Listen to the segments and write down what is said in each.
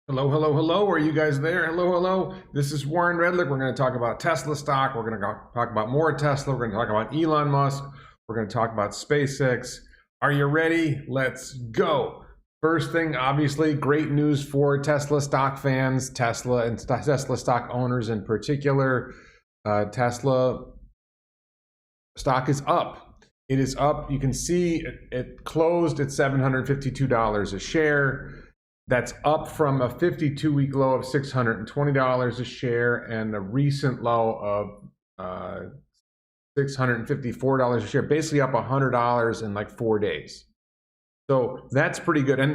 Hello, hello, hello. Are you guys there? Hello, hello. This is Warren Redlick. We're going to talk about Tesla stock. We're going to talk about more Tesla. We're going to talk about Elon Musk. We're going to talk about SpaceX. Are you ready? Let's go. First thing, obviously, great news for Tesla stock fans, Tesla and Tesla stock owners in particular. Tesla stock is up. It is up. You can see it closed at $752 a share. That's up from a 52-week low of $620 a share and a recent low of $654 a share, basically up $100 in like 4 days. So that's pretty good. And,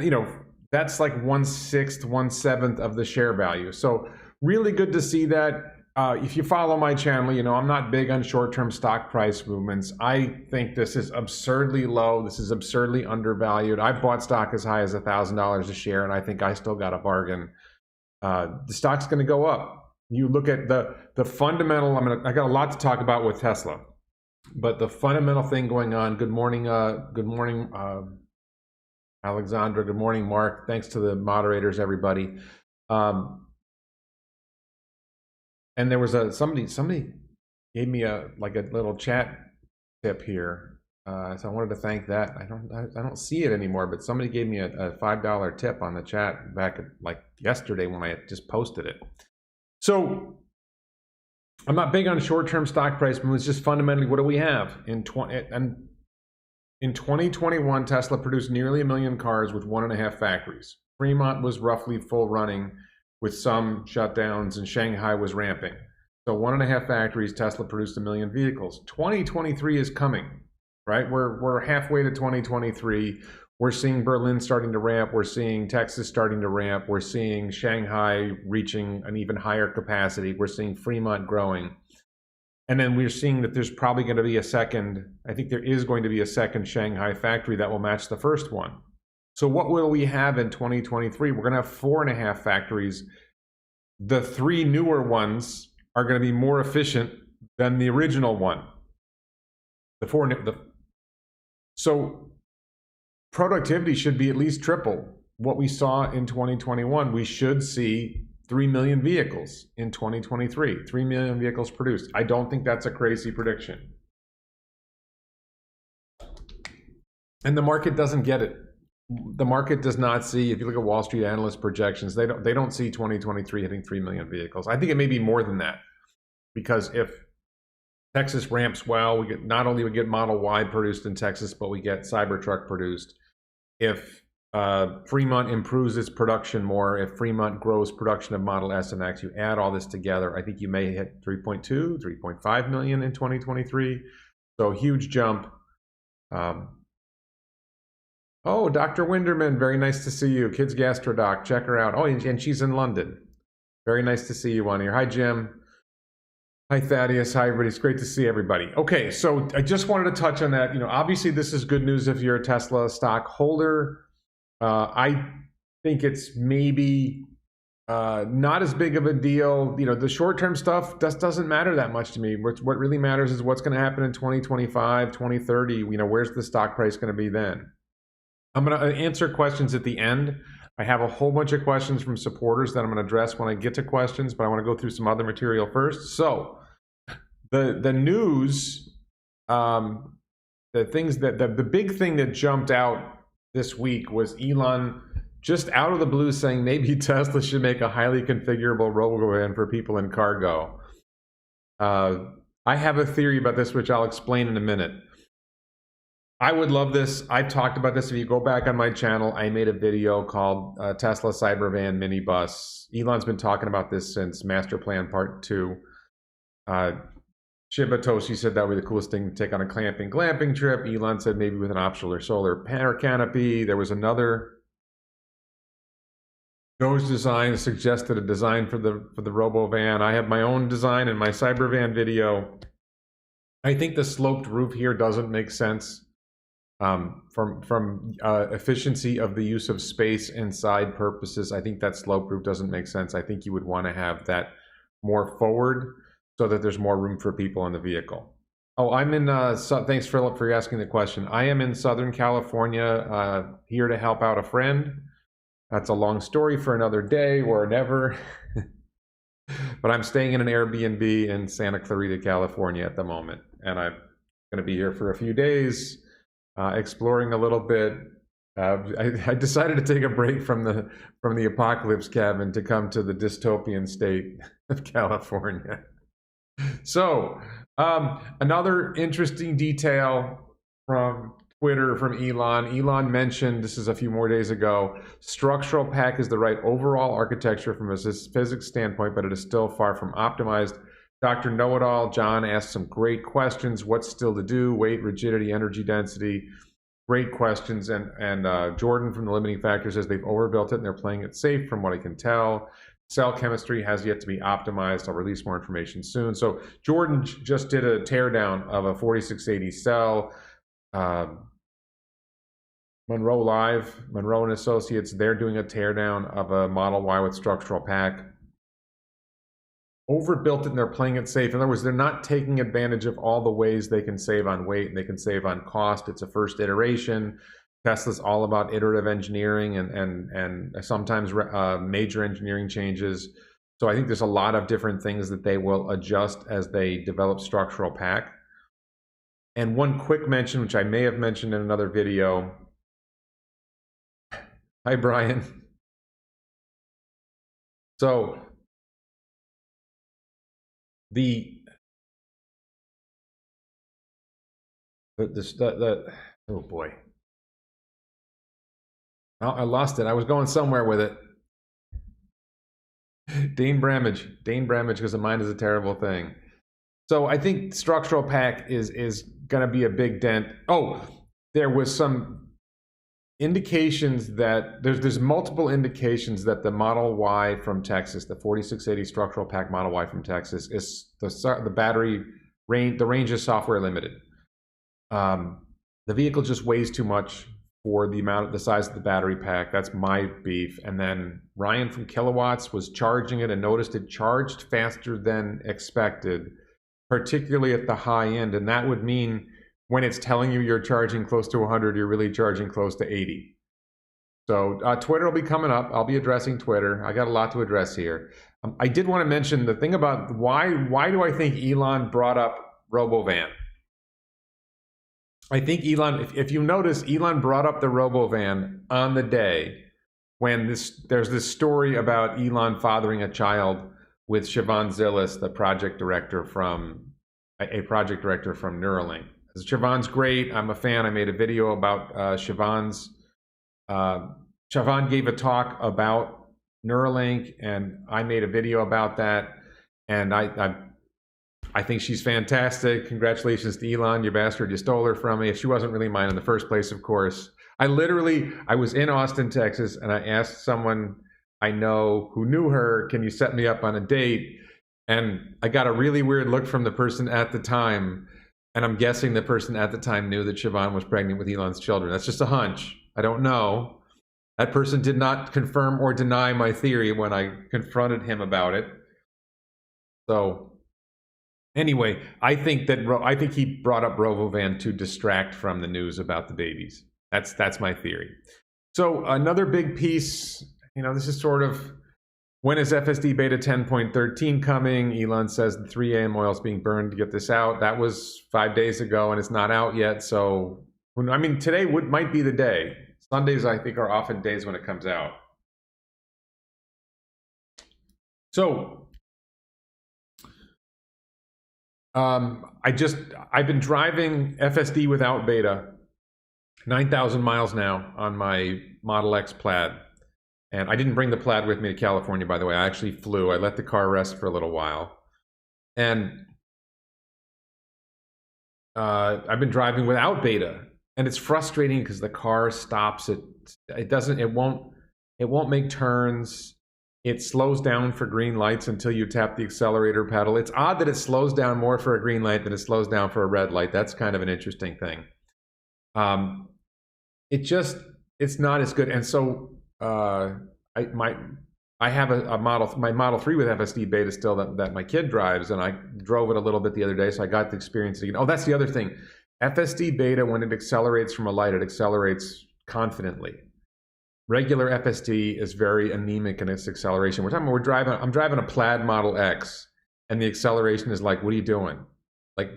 that's like 1/6, 1/7 of the share value. So really good to see that. If you follow my channel, I'm not big on short-term stock price movements. I think this is absurdly low. This is absurdly undervalued. I've bought stock as high as $1,000 a share, and I think I still got a bargain. The stock's going to go up. You look at the fundamental. I got a lot to talk about with Tesla, but the fundamental thing going on. Good morning, Alexandra. Good morning, Mark. Thanks to the moderators, everybody. And there was somebody gave me a little chat tip here, so I wanted to thank that. I don't see it anymore, but somebody gave me a $5 tip on the chat back like yesterday when I had just posted it. So I'm not big on short-term stock price moves. Just fundamentally, what do we have in 2021? Tesla produced nearly 1 million cars with 1.5 factories. Fremont was roughly full running, with some shutdowns, and Shanghai was ramping. So 1.5 factories, Tesla produced 1 million vehicles. 2023 is coming, right? We're halfway to 2023. We're seeing Berlin starting to ramp. We're seeing Texas starting to ramp. We're seeing Shanghai reaching an even higher capacity. We're seeing Fremont growing. And then we're seeing that there's probably going to be I think there is going to be a second Shanghai factory that will match the first one. So what will we have in 2023? We're going to have 4.5 factories. The 3 newer ones are going to be more efficient than the original one. So productivity should be at least triple what we saw in 2021. We should see 3 million vehicles in 2023. 3 million vehicles produced. I don't think that's a crazy prediction. And the market doesn't get it. The market does not see, if you look at Wall Street analyst projections, they don't see 2023 hitting 3 million vehicles. I think it may be more than that, because if Texas ramps well, not only we get Model Y produced in Texas, but we get Cybertruck produced. If Fremont improves its production more, if Fremont grows production of Model S and X, you add all this together, I think you may hit 3.2, 3.5 million in 2023. So huge jump. Oh, Dr. Winderman, very nice to see you. Kids Gastrodoc, check her out. Oh, and she's in London. Very nice to see you on here. Hi, Jim. Hi, Thaddeus. Hi, everybody. It's great to see everybody. Okay, so I just wanted to touch on that. Obviously this is good news if you're a Tesla stock holder. I think it's maybe not as big of a deal. The short-term stuff doesn't matter that much to me. What really matters is what's going to happen in 2025, 2030. Where's the stock price going to be then? I'm going to answer questions at the end. I have a whole bunch of questions from supporters that I'm going to address when I get to questions, but I want to go through some other material first. So the news, the big thing that jumped out this week was Elon just out of the blue saying maybe Tesla should make a highly configurable Robovan for people in cargo. I have a theory about this, which I'll explain in a minute. I would love this. I've talked about this. If you go back on my channel, I made a video called Tesla Cybervan Minibus. Elon's been talking about this since Master Plan Part 2. Shibatoshi said that would be the coolest thing to take on a glamping trip. Elon said maybe with an optional or solar panel canopy. There was another Doge design suggested a design for the Robovan. I have my own design in my Cybervan video. I think the sloped roof here doesn't make sense. From efficiency of the use of space inside purposes, I think that slope roof doesn't make sense. I think you would want to have that more forward so that there's more room for people in the vehicle. Oh, I'm in, thanks Philip for asking the question. I am in Southern California, here to help out a friend. That's a long story for another day or never. But I'm staying in an Airbnb in Santa Clarita, California at the moment. And I'm going to be here for a few days, exploring a little bit. I decided to take a break from the apocalypse cabin to come to the dystopian state of California. So, another interesting detail from Twitter from Elon. Elon mentioned, this is a few more days ago, structural pack is the right overall architecture from a physics standpoint, but it is still far from optimized. Dr. Know-It-All John asked some great questions. What's still to do? Weight, rigidity, energy density. Great questions. And Jordan from the Limiting Factor says they've overbuilt it and they're playing it safe from what I can tell. Cell chemistry has yet to be optimized. I'll release more information soon. So Jordan just did a teardown of a 4680 cell. Monroe and Associates, they're doing a teardown of a Model Y with structural pack. Overbuilt it and they're playing it safe. In other words, they're not taking advantage of all the ways they can save on weight and they can save on cost. It's a first iteration. Tesla's all about iterative engineering and sometimes major engineering changes. So I think there's a lot of different things that they will adjust as they develop structural pack. And one quick mention, which I may have mentioned in another video. Hi, Brian. So oh boy. Oh, I lost it. I was going somewhere with it. Dane Bramage, because the mind is a terrible thing. So I think structural pack is going to be a big dent. Oh, there was some indications that there's multiple indications that the Model Y from Texas, the 4680 structural pack Model Y from Texas, is the battery range. The range is software limited. The vehicle just weighs too much for the size of the battery pack. That's my beef. And then Ryan from Kilowatts was charging it and noticed it charged faster than expected, particularly at the high end. And that would mean when it's telling you you're charging close to 100, you're really charging close to 80. So Twitter will be coming up. I'll be addressing Twitter. I got a lot to address here. I did want to mention the thing about why do I think Elon brought up Robovan? I think Elon, if you notice, Elon brought up the Robovan on the day when there's this story about Elon fathering a child with Siobhan Zillis, the project director from Neuralink. Siobhan's great. I'm a fan. I made a video about Siobhan's. Siobhan gave a talk about Neuralink, and I made a video about that. And I think she's fantastic. Congratulations to Elon, you bastard. You stole her from me. She wasn't really mine in the first place, of course. I was in Austin, Texas, and I asked someone I know who knew her, can you set me up on a date? And I got a really weird look from the person at the time. And I'm guessing the person at the time knew that Siobhan was pregnant with Elon's children. That's just a hunch. I don't know. That person did not confirm or deny my theory when I confronted him about it. So anyway, I think he brought up Robovan to distract from the news about the babies. That's my theory. So another big piece, this is sort of, when is FSD Beta 10.13 coming? Elon says the 3 a.m. oil is being burned to get this out. That was 5 days ago, and it's not out yet. So, today might be the day. Sundays, I think, are often days when it comes out. So, I've been driving FSD without Beta, 9,000 miles now on my Model X Plaid. And I didn't bring the Plaid with me to California, by the way. I actually flew. I let the car rest for a little while. And I've been driving without Beta. And it's frustrating because the car stops. It won't make turns. It slows down for green lights until you tap the accelerator pedal. It's odd that it slows down more for a green light than it slows down for a red light. That's kind of an interesting thing. It's not as good. And so I have my Model 3 with FSD Beta still that my kid drives, and I drove it a little bit the other day, so I got the experience again. Oh, that's the other thing. FSD Beta, when it accelerates from a light, it accelerates confidently. regular FSD is very anemic in its acceleration. I'm driving a Plaid Model X, and the acceleration is like, what are you doing? Like,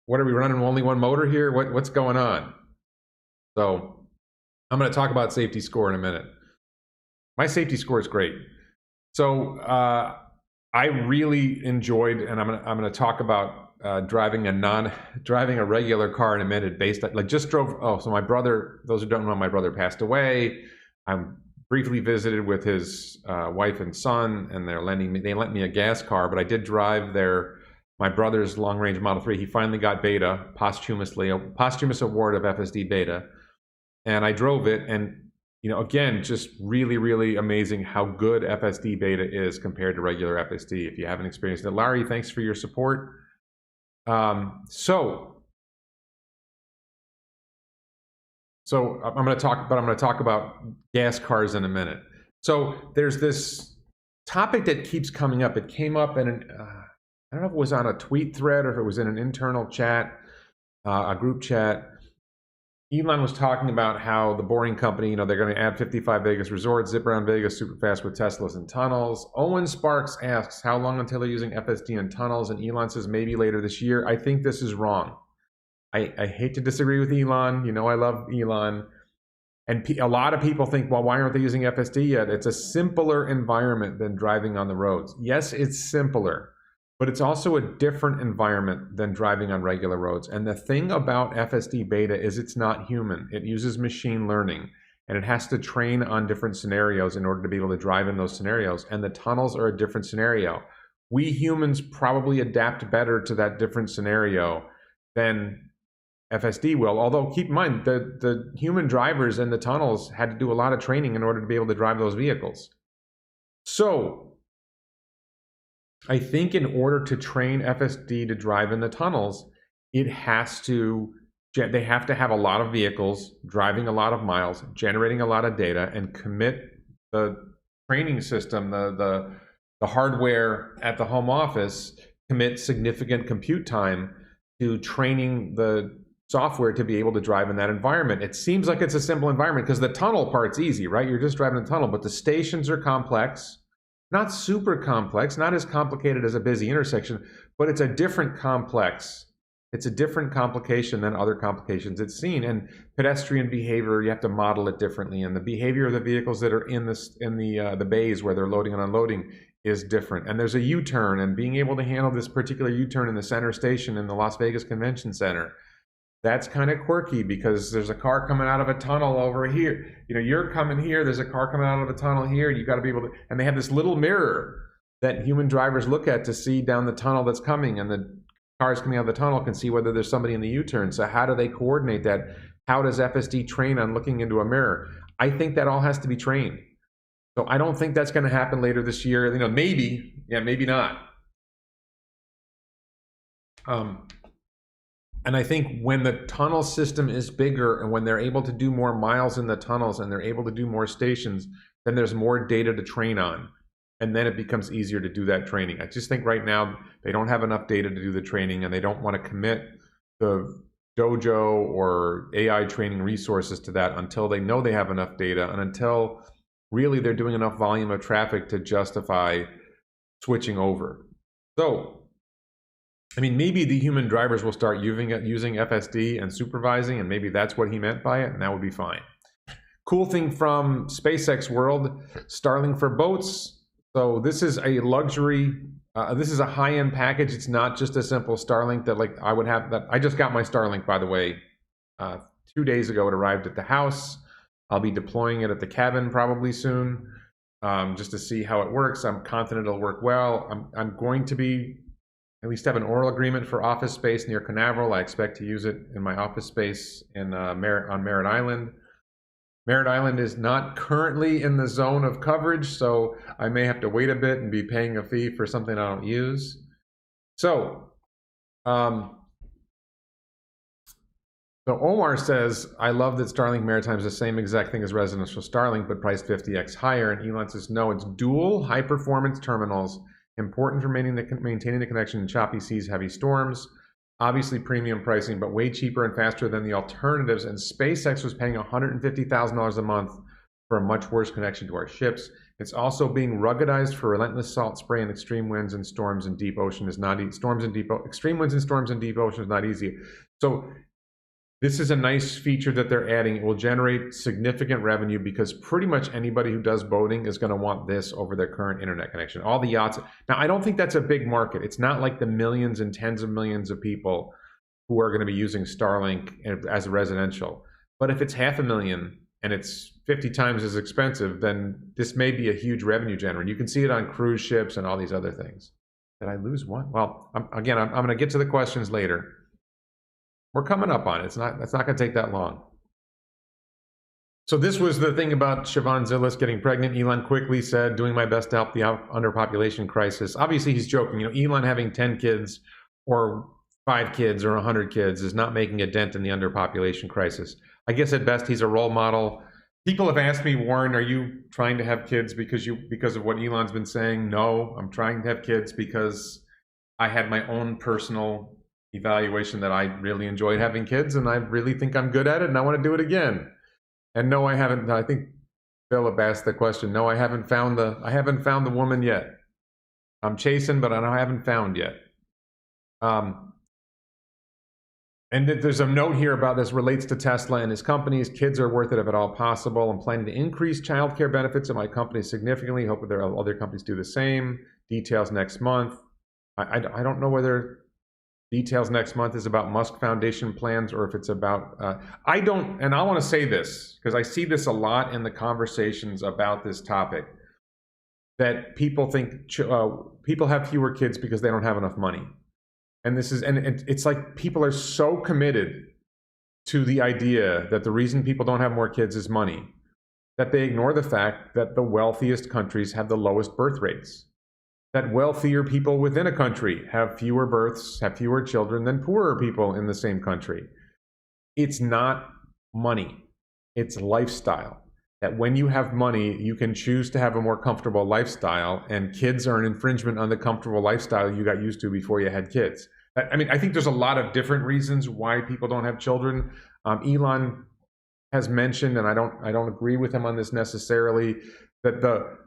what are we running only one motor here? What's going on? So I'm going to talk about safety score in a minute. My safety score is great. So I really enjoyed, and I'm going to talk about driving a regular car in a minute. So my brother, those who don't know, my brother passed away. I'm briefly visited with his wife and son, and they lent me a gas car, but I did drive my brother's long range Model 3. He finally got Beta posthumously, a posthumous award of FSD Beta, and I drove it, and again, just really, really amazing how good FSD Beta is compared to regular FSD. If you haven't experienced it, Larry, thanks for your support. So I'm going to talk about gas cars in a minute. So there's this topic that keeps coming up. It came up in I don't know if it was on a tweet thread or if it was in an internal chat, a group chat. Elon was talking about how the Boring Company, they're going to add 55 Vegas resorts, zip around Vegas super fast with Teslas and tunnels. Owen Sparks asks, how long until they're using FSD and tunnels? And Elon says maybe later this year. I think this is wrong. I hate to disagree with Elon. I love Elon. And a lot of people think, well, why aren't they using FSD yet? It's a simpler environment than driving on the roads. Yes, it's simpler, but it's also a different environment than driving on regular roads. And the thing about FSD Beta is it's not human. It uses machine learning, and it has to train on different scenarios in order to be able to drive in those scenarios. And the tunnels are a different scenario. We humans probably adapt better to that different scenario than FSD will. Although keep in mind, the human drivers in the tunnels had to do a lot of training in order to be able to drive those vehicles. So I think in order to train FSD to drive in the tunnels, they have to have a lot of vehicles, driving a lot of miles, generating a lot of data, and commit the training system, the hardware at the home office, commit significant compute time to training the software to be able to drive in that environment. It seems like it's a simple environment because the tunnel part's easy, right? You're just driving the tunnel, but the stations are complex. Not super complex, not as complicated as a busy intersection, but it's a different complex. It's a different complication than other complications it's seen. And pedestrian behavior, you have to model it differently. And the behavior of the vehicles that are in the bays where they're loading and unloading is different. And there's a U-turn, and being able to handle this particular U-turn in the center station in the Las Vegas Convention Center, that's kind of quirky because there's a car coming out of a tunnel over here. You're coming here, there's a car coming out of a tunnel here, you got to be able to, and they have this little mirror that human drivers look at to see down the tunnel that's coming, and the cars coming out of the tunnel can see whether there's somebody in the U-turn. So how do they coordinate that? How does FSD train on looking into a mirror? I think that all has to be trained. So I don't think that's going to happen later this year. Maybe, maybe not. And I think when the tunnel system is bigger and when they're able to do more miles in the tunnels and they're able to do more stations, then there's more data to train on. And then it becomes easier to do that training. I just think right now they don't have enough data to do the training, and they don't want to commit the dojo or AI training resources to that until they know they have enough data and until really they're doing enough volume of traffic to justify switching over. So maybe the human drivers will start using FSD and supervising, and maybe that's what he meant by it, and that would be fine. Cool thing from SpaceX world, Starlink for boats. So this is a luxury, this is a high-end package. It's not just a simple Starlink that I would have. I just got my Starlink, by the way, 2 days ago. It arrived at the house. I'll be deploying it at the cabin probably soon, just to see how it works. I'm confident it'll work well. I'm going to be at least have an oral agreement for office space near Canaveral. I expect to use it in my office space on Merritt Island. Merritt Island is not currently in the zone of coverage, so I may have to wait a bit and be paying a fee for something I don't use. So, Omar says, I love that Starlink Maritime is the same exact thing as residential Starlink, but priced 50x higher. And Elon says, no, it's dual high-performance terminals, important for maintaining the connection in choppy seas, heavy storms. Obviously premium pricing, but way cheaper and faster than the alternatives. And SpaceX was paying $150,000 a month for a much worse connection to our ships. It's also being ruggedized for relentless salt spray and extreme winds and storms in deep ocean is not extreme winds and storms in deep ocean is not easy. So this is a nice feature that they're adding. It will generate significant revenue because pretty much anybody who does boating is going to want this over their current internet connection. All the yachts. Now, I don't think that's a big market. It's not like the millions and tens of millions of people who are going to be using Starlink as a residential. But if it's 500,000 and it's 50 times as expensive, then this may be a huge revenue generator. You can see it on cruise ships and all these other things. Did I lose one? Well, I'm going to get to the questions later. We're coming up on it. It's not going to take that long. So this was the thing about Siobhan Zillis getting pregnant. Elon quickly said, doing my best to help the underpopulation crisis. Obviously, he's joking. Elon having 10 kids or 5 kids or 100 kids is not making a dent in the underpopulation crisis. I guess at best he's a role model. People have asked me, Warren, are you trying to have kids because of what Elon's been saying? No, I'm trying to have kids because I had my own personal evaluation that I really enjoyed having kids, and I really think I'm good at it, and I want to do it again. And no, I haven't. I think Philip asked the question. No, I haven't found the woman yet. I'm chasing, but I haven't found yet. And there's a note here about this relates to Tesla and his companies. Kids are worth it if at all possible. I'm planning to increase childcare benefits at my company significantly. Hope that other companies do the same. Details next month. I don't know whether details next month is about Musk Foundation plans or if it's about, I want to say this because I see this a lot in the conversations about this topic, that people think people have fewer kids because they don't have enough money. And it's like people are so committed to the idea that the reason people don't have more kids is money, that they ignore the fact that the wealthiest countries have the lowest birth rates, that wealthier people within a country have fewer births, have fewer children than poorer people in the same country. It's not money, it's lifestyle. That when you have money, you can choose to have a more comfortable lifestyle, and kids are an infringement on the comfortable lifestyle you got used to before you had kids. I mean, I think there's a lot of different reasons why people don't have children. Elon has mentioned, and I don't agree with him on this necessarily, that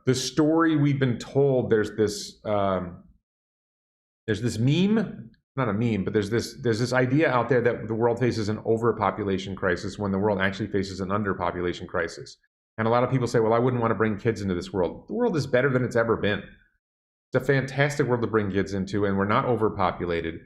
the story we've been told, there's this meme, not a meme, but there's this idea out there that the world faces an overpopulation crisis when the world actually faces an underpopulation crisis. And a lot of people say, well, I wouldn't want to bring kids into this world. The world is better than it's ever been. It's a fantastic world to bring kids into, and we're not overpopulated.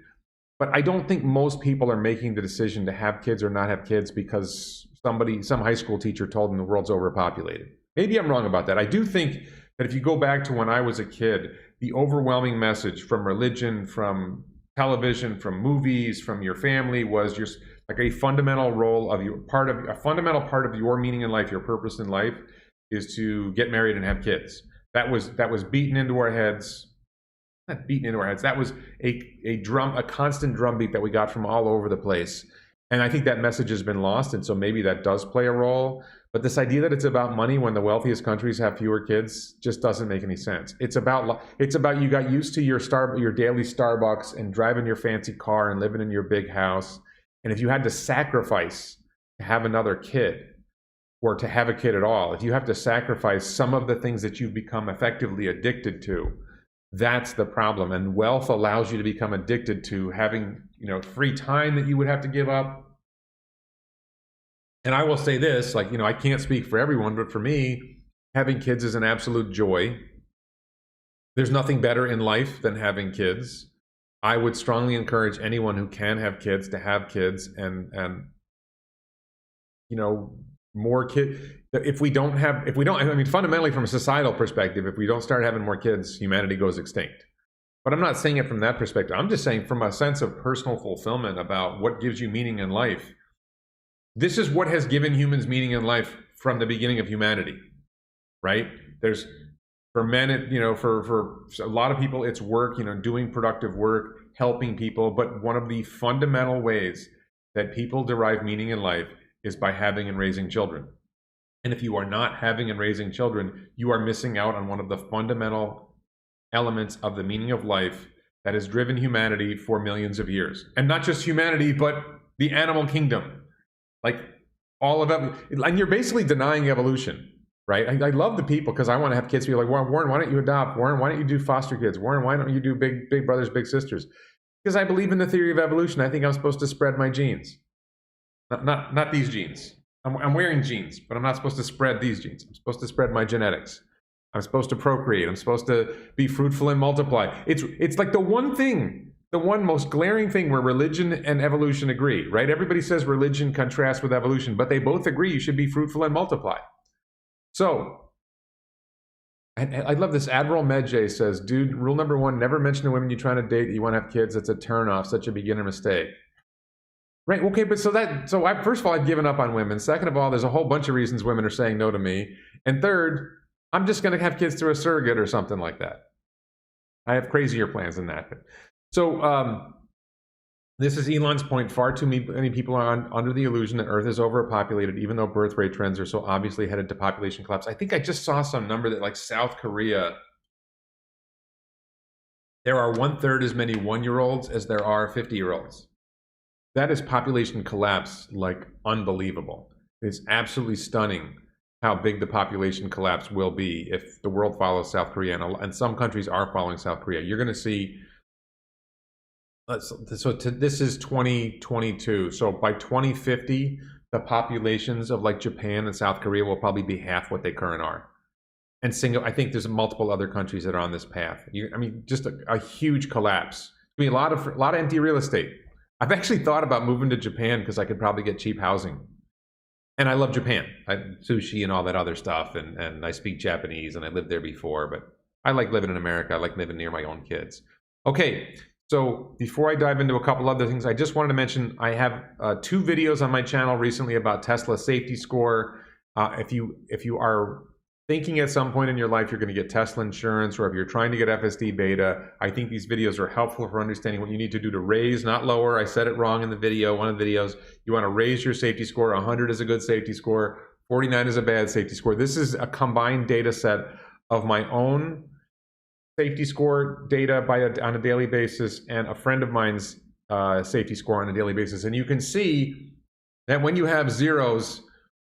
But I don't think most people are making the decision to have kids or not have kids because some high school teacher told them the world's overpopulated. Maybe I'm wrong about that. I do think that if you go back to when I was a kid, the overwhelming message from religion, from television, from movies, from your family was just like a fundamental role of a fundamental part of your meaning in life, your purpose in life, is to get married and have kids. That was beaten into our heads. Not beaten into our heads. That was a constant drumbeat that we got from all over the place. And I think that message has been lost, and so maybe that does play a role. But this idea that it's about money when the wealthiest countries have fewer kids just doesn't make any sense. It's about you got used to your daily Starbucks and driving your fancy car and living in your big house. And if you had to sacrifice to have another kid, or to have a kid at all, if you have to sacrifice some of the things that you've become effectively addicted to, that's the problem. And wealth allows you to become addicted to having, free time that you would have to give up. And I will say this, I can't speak for everyone, but for me, having kids is an absolute joy. There's nothing better in life than having kids. I would strongly encourage anyone who can have kids to have kids, and more kids. Fundamentally from a societal perspective, if we don't start having more kids, humanity goes extinct. But I'm not saying it from that perspective. I'm just saying from a sense of personal fulfillment about what gives you meaning in life. This is what has given humans meaning in life from the beginning of humanity, right? For men, for a lot of people, it's work, doing productive work, helping people. But one of the fundamental ways that people derive meaning in life is by having and raising children. And if you are not having and raising children, you are missing out on one of the fundamental elements of the meaning of life that has driven humanity for millions of years. And not just humanity, but the animal kingdom. Like all of it. And you're basically denying evolution. right? I love the people because I want to have kids be like, Warren, why don't you adopt? Warren, why don't you do foster kids? Warren, why don't you do big brothers, big sisters? Because I believe in the theory of evolution. I think I'm supposed to spread my genes, not these genes. I'm wearing genes, but I'm not supposed to spread these genes. I'm supposed to spread my genetics. I'm supposed to procreate. I'm supposed to be fruitful and multiply. It's like the one most glaring thing where religion and evolution agree, right? Everybody says religion contrasts with evolution, but they both agree you should be fruitful and multiply. So, I love this. Admiral Medjay says, dude, rule number 1, never mention to women you're trying to date that you want to have kids. That's a turnoff, such a beginner mistake. Right, okay, but first of all, I've given up on women. Second of all, there's a whole bunch of reasons women are saying no to me. And third, I'm just going to have kids through a surrogate or something like that. I have crazier plans than that. So this is Elon's point. Far too many people are under the illusion that Earth is overpopulated, even though birth rate trends are so obviously headed to population collapse. I think I just saw some number that like South Korea, there are 1/3 as many 1-year-olds as there are 50-year-olds. That is population collapse, like unbelievable. It's absolutely stunning how big the population collapse will be if the world follows South Korea, and some countries are following South Korea. You're going to see, this is 2022. So by 2050, the populations of like Japan and South Korea will probably be half what they currently are. And I think there's multiple other countries that are on this path. Just a huge collapse. I mean, a lot of empty real estate. I've actually thought about moving to Japan because I could probably get cheap housing. And I love Japan. Sushi and all that other stuff. And I speak Japanese and I lived there before. But I like living in America. I like living near my own kids. Okay, so before I dive into a couple other things, I just wanted to mention I have 2 videos on my channel recently about Tesla safety score. If you are thinking at some point in your life you're going to get Tesla insurance, or if you're trying to get FSD Beta, I think these videos are helpful for understanding what you need to do to raise, not lower. I said it wrong in the video, one of the videos. You want to raise your safety score. 100 is a good safety score. 49 is a bad safety score. This is a combined data set of my own safety score data on a daily basis and a friend of mine's safety score on a daily basis. And you can see that when you have zeros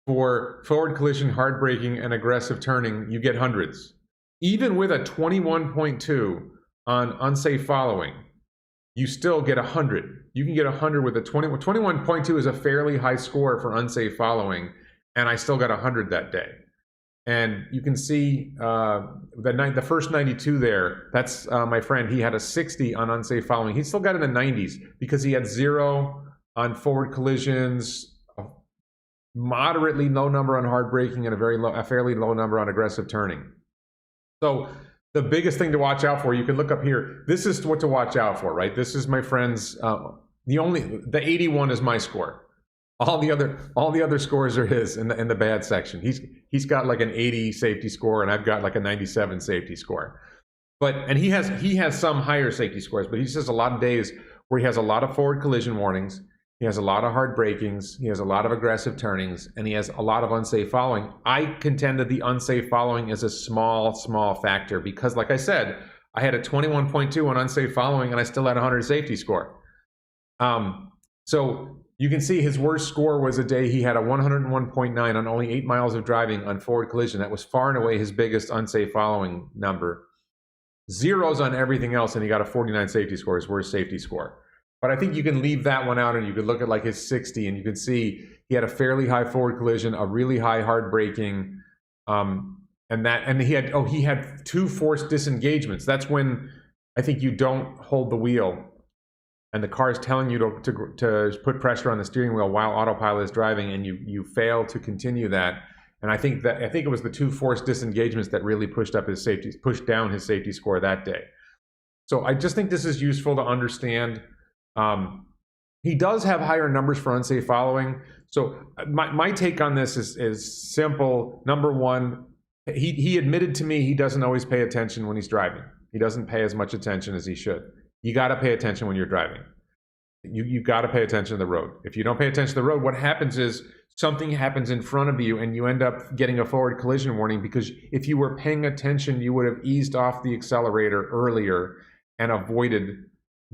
for forward collision, hard braking, and aggressive turning, you get hundreds. Even with a 21.2 on unsafe following, you still get 100. You can get 100 with a 21.2 is a fairly high score for unsafe following, and I still got 100 that day. And you can see the first 92 there, that's my friend. He had a 60 on unsafe following. He still got in the 90s because he had 0 on forward collisions, moderately low number on hard braking, and a fairly low number on aggressive turning. So the biggest thing to watch out for, you can look up here. This is what to watch out for, right? This is my friend's. The 81 is my score. All the other scores are his in the bad section. He's got like an 80 safety score, and I've got like a 97 safety score. And he has some higher safety scores, but he says a lot of days where he has a lot of forward collision warnings. He has a lot of hard brakings, he has a lot of aggressive turnings, and he has a lot of unsafe following. I contend that the unsafe following is a small factor because, like I said, I had a 21.2 on unsafe following and I still had a 100 safety score. So you can see his worst score was a day he had a 101.9 on only 8 miles of driving on forward collision. That was far and away his biggest unsafe following number. Zeros on everything else, and he got a 49 safety score, his worst safety score. But I think you can leave that one out and you could look at like his 60 and you can see he had a fairly high forward collision, a really high hard braking, and he had 2 forced disengagements. That's when I think you don't hold the wheel and the car is telling you to put pressure on the steering wheel while autopilot is driving, and you fail to continue that. And I think it was the 2 forced disengagements that really pushed down his safety score that day. So I just think this is useful to understand. He does have higher numbers for unsafe following. So my take on this is simple. Number one, he admitted to me he doesn't always pay attention when he's driving. He doesn't pay as much attention as he should. You got to pay attention when you're driving. You got to pay attention to the road. If you don't pay attention to the road, what happens is something happens in front of you and you end up getting a forward collision warning, because if you were paying attention, you would have eased off the accelerator earlier and avoided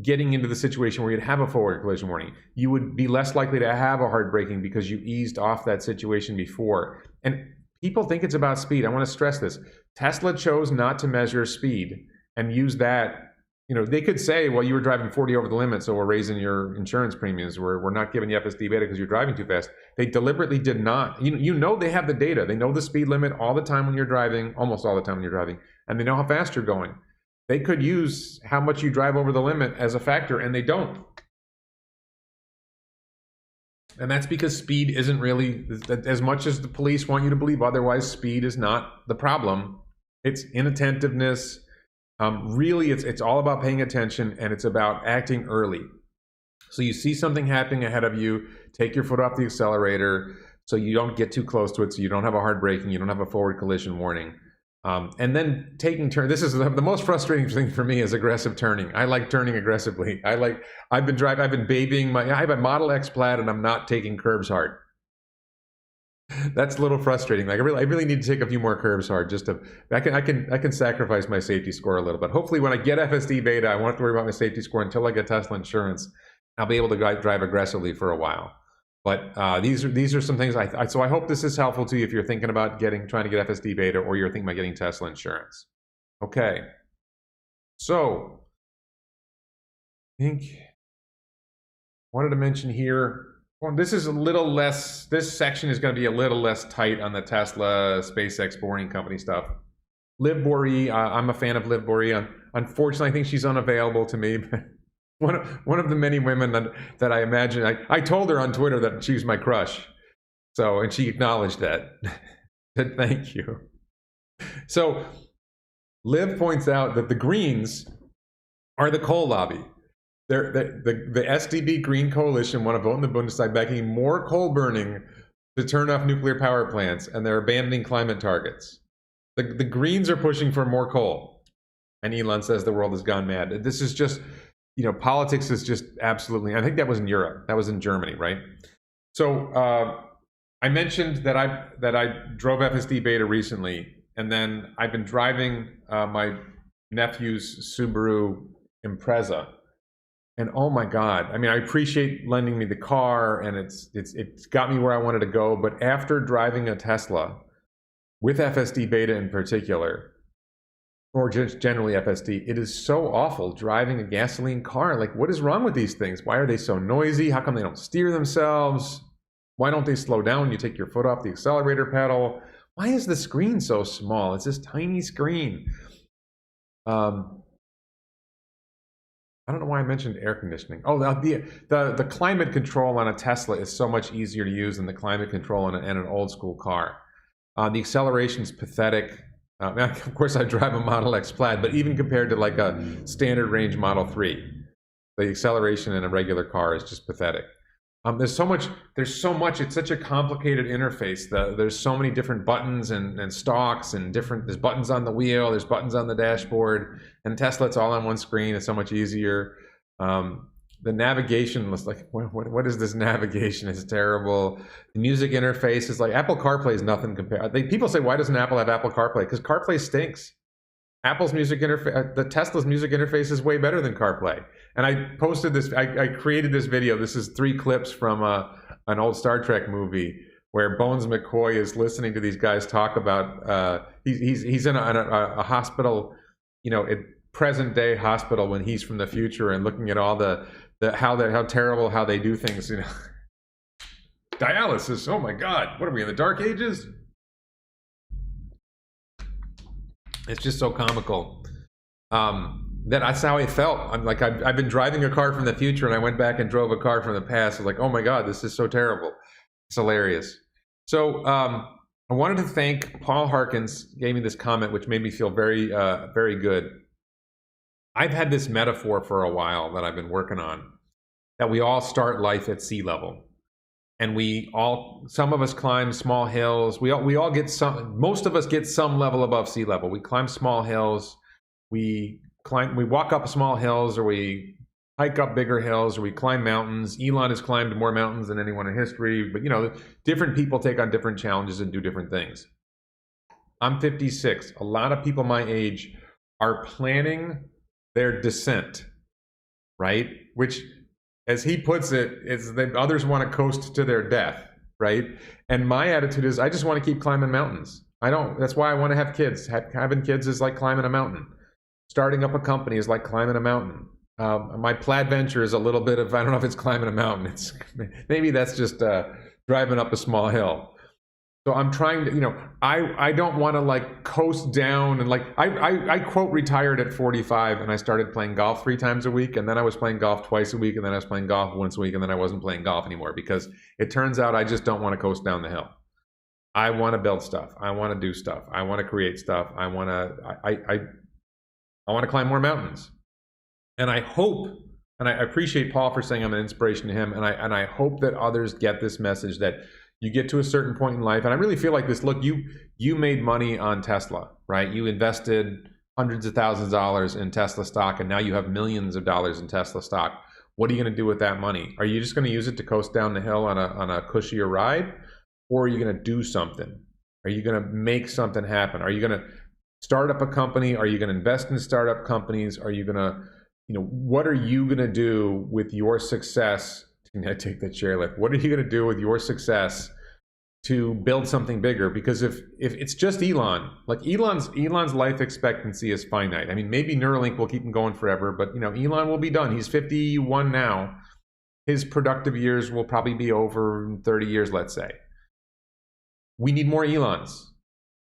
getting into the situation where you'd have a forward collision warning. You would be less likely to have a hard braking because you eased off that situation before. And people think it's about speed. I want to stress this. Tesla chose not to measure speed and use that. You know, they could say, well, you were driving 40 over the limit, so we're raising your insurance premiums. We're not giving you FSD Beta because you're driving too fast. They deliberately did not. You know they have the data. They know the speed limit all the time when you're driving, almost all the time when you're driving, and they know how fast you're going. They could use how much you drive over the limit as a factor, and they don't. And that's because speed isn't really, as much as the police want you to believe otherwise, speed is not the problem. It's inattentiveness. Really, it's all about paying attention, and it's about acting early. So you see something happening ahead of you, take your foot off the accelerator so you don't get too close to it, so you don't have a hard braking, you don't have a forward collision warning. And then taking turns. This is the most frustrating thing for me is aggressive turning. I like turning aggressively. I've been babying I have a Model X Plaid, and I'm not taking curbs hard. That's a little frustrating. Like I really need to take a few more curves hard. I can sacrifice my safety score a little bit. Hopefully, when I get FSD Beta, I won't have to worry about my safety score until I get Tesla insurance. I'll be able to drive aggressively for a while. But these are some things. So I hope this is helpful to you if you're thinking about trying to get FSD Beta, or you're thinking about getting Tesla insurance. Okay. So I think I wanted to mention here. Well, this is a little less, this section is going to be a little less tight on the Tesla, SpaceX, Boring Company stuff. Liv Bory, I'm a fan of Liv Bory. Unfortunately, I think she's unavailable to me. One of the many women that I imagine, I told her on Twitter that she was my crush. So, and she acknowledged that. Said thank you. So, Liv points out that the Greens are the coal lobby. The SDB Green Coalition want to vote in the Bundestag backing more coal burning to turn off nuclear power plants, and they're abandoning climate targets. The Greens are pushing for more coal, and Elon says the world has gone mad. This is just, politics is just absolutely. I think that was in Europe. That was in Germany, right? So I mentioned that I drove FSD Beta recently, and then I've been driving my nephew's Subaru Impreza. And oh my God, I mean, I appreciate lending me the car, and it's got me where I wanted to go. But after driving a Tesla, with FSD Beta in particular, or just generally FSD, it is so awful driving a gasoline car. Like, what is wrong with these things? Why are they so noisy? How come they don't steer themselves? Why don't they slow down when you take your foot off the accelerator pedal? Why is the screen so small? It's this tiny screen. I don't know why I mentioned air conditioning. Oh, the climate control on a Tesla is so much easier to use than the climate control in an old school car. The acceleration is pathetic. Of course, I drive a Model X Plaid, but even compared to like a standard range Model 3, the acceleration in a regular car is just pathetic. There's so much. It's such a complicated interface. There's so many different buttons and stalks and there's buttons on the wheel, there's buttons on the dashboard, and Tesla, it's all on one screen. It's so much easier. The navigation was like, what is this navigation? It's terrible. The music interface is like, Apple CarPlay is nothing compared. People say, why doesn't Apple have Apple CarPlay? Because CarPlay stinks. Apple's music interface, the Tesla's music interface is way better than CarPlay. And I posted this, I created this video. This is 3 clips from an old Star Trek movie where Bones McCoy is listening to these guys talk about, he's in a hospital, present day hospital when he's from the future, and looking at all how terrible how they do things, Dialysis, oh my God, what are we in the dark ages? It's just so comical. That's how I felt. I'm like, I've been driving a car from the future, and I went back and drove a car from the past. I was like, oh my God, this is so terrible. It's hilarious. So I wanted to thank Paul Harkins, gave me this comment, which made me feel very, very good. I've had this metaphor for a while that I've been working on, that we all start life at sea level. And some of us climb small hills. We all get most of us get some level above sea level. We climb small hills. We walk up small hills, or we hike up bigger hills, or we climb mountains. Elon has climbed more mountains than anyone in history, but different people take on different challenges and do different things. I'm 56. A lot of people my age are planning their descent, right? Which, as he puts it, is that others want to coast to their death. right? And my attitude is I just want to keep climbing mountains. That's why I want to have kids. Having kids is like climbing a mountain. Starting up a company is like climbing a mountain. My plaid venture is a little bit of, I don't know if it's climbing a mountain. Maybe that's just driving up a small hill. So I'm trying to, I don't want to like coast down and like, I quote retired at 45 and I started playing golf 3 times a week. And then I was playing golf twice a week. And then I was playing golf once a week. And then I wasn't playing golf anymore because it turns out I just don't want to coast down the hill. I want to build stuff. I want to do stuff. I want to create stuff. I want to climb more mountains. And I hope, and I appreciate Paul for saying I'm an inspiration to him. And I hope that others get this message that you get to a certain point in life. And I really feel like this, look, you made money on Tesla, right? You invested hundreds of thousands of dollars in Tesla stock, and now you have millions of dollars in Tesla stock. What are you going to do with that money? Are you just going to use it to coast down the hill on a cushier ride? Or are you going to do something? Are you going to make something happen? Are you going to start up a company? Are you going to invest in startup companies? Are you going to, what are you going to do with your success? I take the chairlift. What are you going to do with your success to build something bigger? Because if it's just Elon, like Elon's life expectancy is finite. I mean, maybe Neuralink will keep him going forever, but Elon will be done. He's 51 now. His productive years will probably be over in 30 years, let's say. We need more Elons.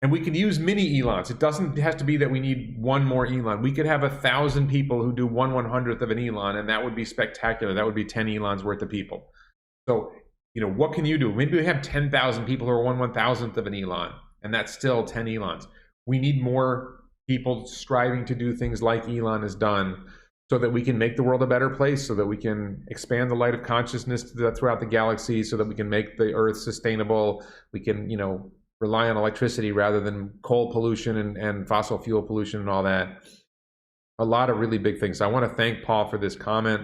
And we could use mini Elons. It doesn't have to be that we need one more Elon. We could have 1,000 people who do 1/100th of an Elon, and that would be spectacular. That would be 10 Elons worth of people. So, what can you do? Maybe we have 10,000 people who are 1/1000th of an Elon, and that's still 10 Elons. We need more people striving to do things like Elon has done so that we can make the world a better place, so that we can expand the light of consciousness throughout the galaxy, so that we can make the Earth sustainable. We can, rely on electricity rather than coal pollution and fossil fuel pollution and all that. A lot of really big things. So I want to thank Paul for this comment.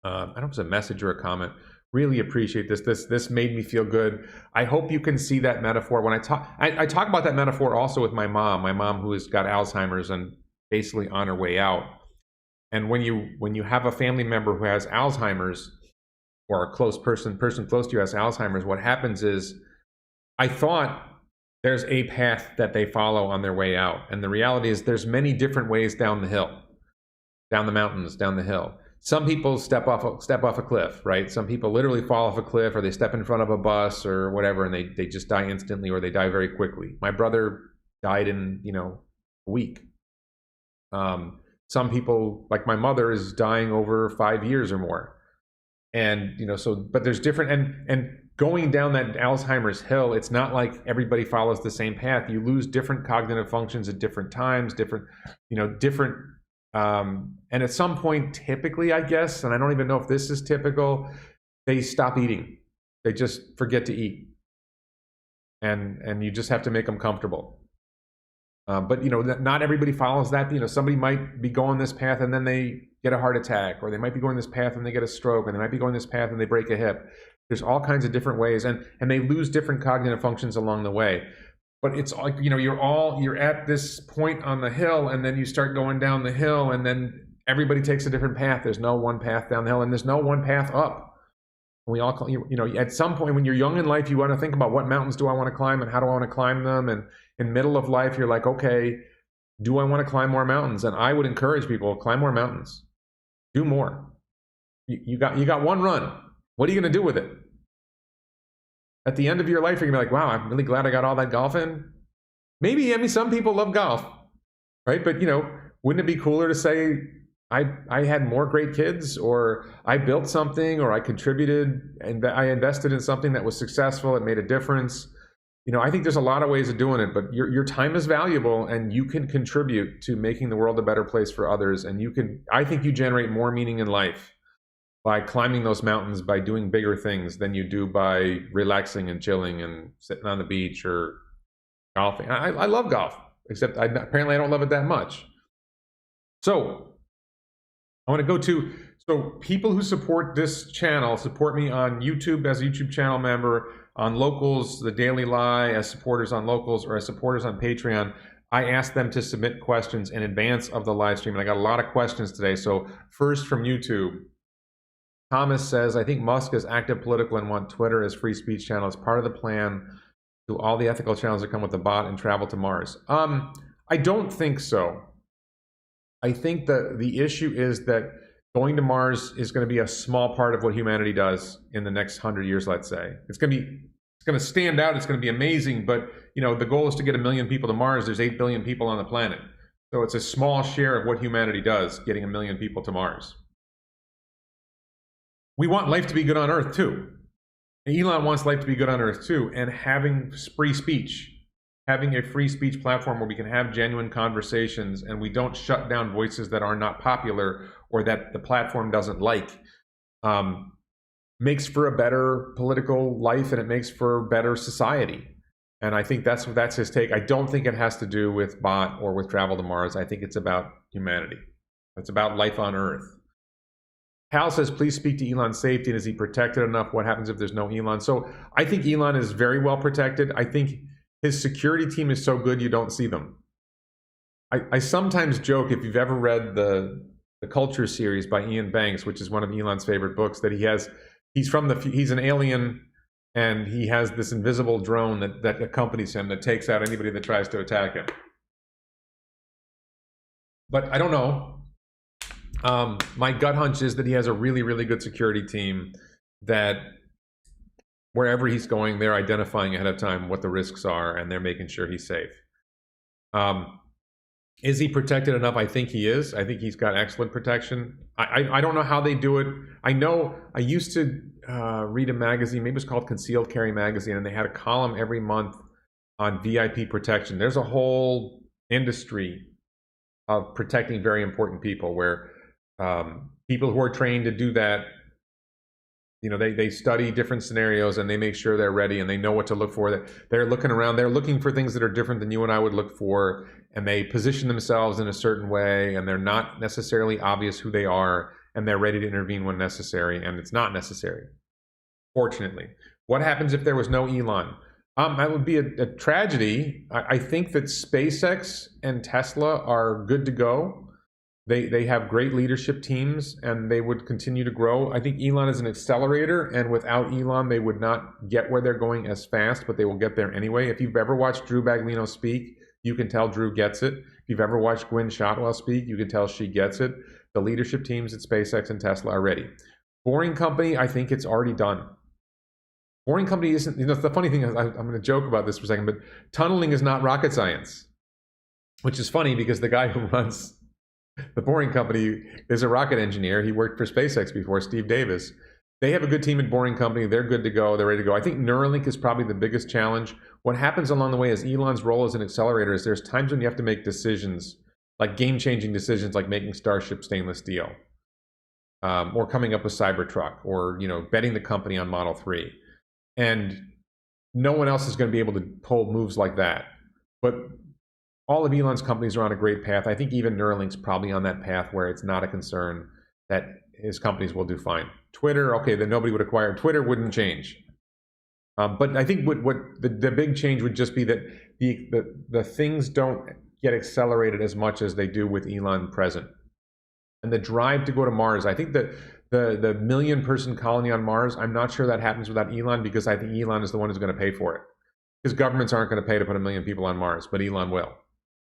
I don't know if it's a message or a comment. Really appreciate this. This made me feel good. I hope you can see that metaphor when I talk about that metaphor also with my mom who has got Alzheimer's and basically on her way out. And when you have a family member who has Alzheimer's, or a close person close to you has Alzheimer's, what happens is, I thought there's a path that they follow on their way out. And the reality is there's many different ways down the hill, down the mountains, down the hill. Some people step off a cliff, right? Some people literally fall off a cliff, or they step in front of a bus or whatever, and they just die instantly, or they die very quickly. My brother died in, a week. Some people, like my mother, is dying over 5 years or more. And, but there's different, and going down that Alzheimer's hill, it's not like everybody follows the same path. You lose different cognitive functions at different times, and at some point, typically, I guess, and I don't even know if this is typical, they stop eating. They just forget to eat. And you just have to make them comfortable. But not everybody follows that. Somebody might be going this path and then they get a heart attack, or they might be going this path and they get a stroke, and they might be going this path and they break a hip. There's all kinds of different ways, and they lose different cognitive functions along the way. But it's like, you're at this point on the hill, and then you start going down the hill, and then everybody takes a different path. There's no one path down the hill, and there's no one path up. We all, at some point when you're young in life, you want to think about what mountains do I want to climb and how do I want to climb them. And in middle of life, you're like, okay, do I want to climb more mountains? And I would encourage people, climb more mountains, do more. You got one run. What are you going to do with it? At the end of your life, you're going to be like, wow, I'm really glad I got all that golf in. Maybe, some people love golf, right? But, wouldn't it be cooler to say, I had more great kids, or I built something, or I contributed, and I invested in something that was successful, it made a difference. I think there's a lot of ways of doing it, but your time is valuable, and you can contribute to making the world a better place for others. And I think you generate more meaning in life by climbing those mountains, by doing bigger things, than you do by relaxing and chilling and sitting on the beach or golfing. I love golf, except apparently I don't love it that much. So I want to go to, people who support this channel, support me on YouTube as a YouTube channel member, on Locals, The Daily Lie, as supporters on Locals, or as supporters on Patreon. I asked them to submit questions in advance of the live stream, and I got a lot of questions today. So first from YouTube, Thomas says, I think Musk is active political and want Twitter as free speech channel as part of the plan to all the ethical channels that come with the bot and travel to Mars. I don't think so. I think the issue is that going to Mars is going to be a small part of what humanity does in the next 100 years, let's say. It's going to stand out, it's going to be amazing, but the goal is to get 1 million people to Mars. There's 8 billion people on the planet. So it's a small share of what humanity does, getting 1 million people to Mars. We want life to be good on Earth too. And Elon wants life to be good on Earth too, and having free speech, having a free speech platform where we can have genuine conversations and we don't shut down voices that are not popular or that the platform doesn't like, makes for a better political life, and it makes for better society. And I think that's his take. I don't think it has to do with bot or with travel to Mars. I think it's about humanity. It's about life on Earth. Hal says, please speak to Elon's safety, and is he protected enough? What happens if there's no Elon? So I think Elon is very well protected. I think his security team is so good you don't see them. I sometimes joke, if you've ever read the Culture series by Ian Banks, which is one of Elon's favorite books, that he's an alien, and he has this invisible drone that accompanies him that takes out anybody that tries to attack him. But I don't know. My gut hunch is that he has a really, really good security team that wherever he's going, they're identifying ahead of time what the risks are, and they're making sure he's safe. Is he protected enough? I think he is. I think he's got excellent protection. I don't know how they do it. I know I used to read a magazine, maybe it was called Concealed Carry Magazine, and they had a column every month on VIP protection. There's a whole industry of protecting very important people where people who are trained to do that, they study different scenarios and they make sure they're ready and they know what to look for. They're looking around, they're looking for things that are different than you and I would look for, and they position themselves in a certain way, and they're not necessarily obvious who they are, and they're ready to intervene when necessary, and it's not necessary, fortunately. What happens if there was no Elon? That would be a tragedy. I think that SpaceX and Tesla are good to go. They have great leadership teams, and they would continue to grow. I think Elon is an accelerator, and without Elon, they would not get where they're going as fast, but they will get there anyway. If you've ever watched Drew Baglino speak, you can tell Drew gets it. If you've ever watched Gwynne Shotwell speak, you can tell she gets it. The leadership teams at SpaceX and Tesla are ready. Boring Company, I think it's already done. Boring Company isn't, the funny thing is, I'm going to joke about this for a second, but tunneling is not rocket science, which is funny because the guy who runs the Boring Company is a rocket engineer. He worked for SpaceX before, Steve Davis. They have a good team at Boring Company. They're good to go. They're ready to go. I think Neuralink is probably the biggest challenge. What happens along the way is Elon's role as an accelerator is there's times when you have to make decisions, like game-changing decisions, like making Starship stainless steel, or coming up with Cybertruck, or betting the company on Model 3. And no one else is going to be able to pull moves like that. But all of Elon's companies are on a great path. I think even Neuralink's probably on that path where it's not a concern, that his companies will do fine. Twitter, okay, then nobody would acquire. Twitter wouldn't change. But I think what the big change would just be that the things don't get accelerated as much as they do with Elon present. And the drive to go to Mars, I think that the million-person colony on Mars, I'm not sure that happens without Elon, because I think Elon is the one who's going to pay for it. Because governments aren't going to pay to put 1 million people on Mars, but Elon will.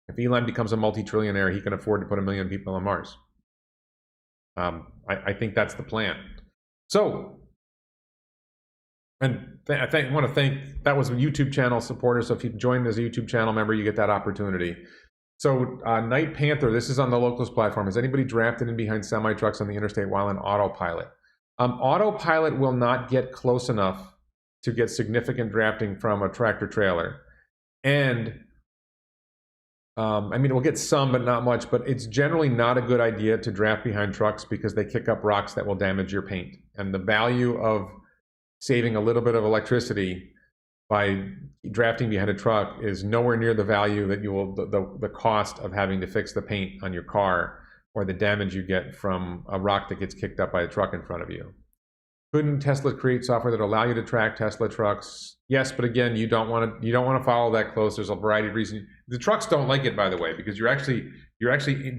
If Elon becomes a multi-trillionaire, he can afford to put 1 million people on Mars. I think that's the plan. So, and I want to thank, that was a YouTube channel supporter, so if you join as a YouTube channel member, you get that opportunity. So, Night Panther, this is on the Locals platform. Is anybody drafted in behind semi-trucks on the interstate while in Autopilot? Autopilot will not get close enough to get significant drafting from a tractor-trailer. And we'll get some, but not much. But it's generally not a good idea to draft behind trucks because they kick up rocks that will damage your paint. And the value of saving a little bit of electricity by drafting behind a truck is nowhere near the value that you will, the cost of having to fix the paint on your car, or the damage you get from a rock that gets kicked up by a truck in front of you. Couldn't Tesla create software that allow you to track Tesla trucks? Yes, but again, you don't want to follow that close. There's a variety of reasons. The trucks don't like it, by the way, because you're actually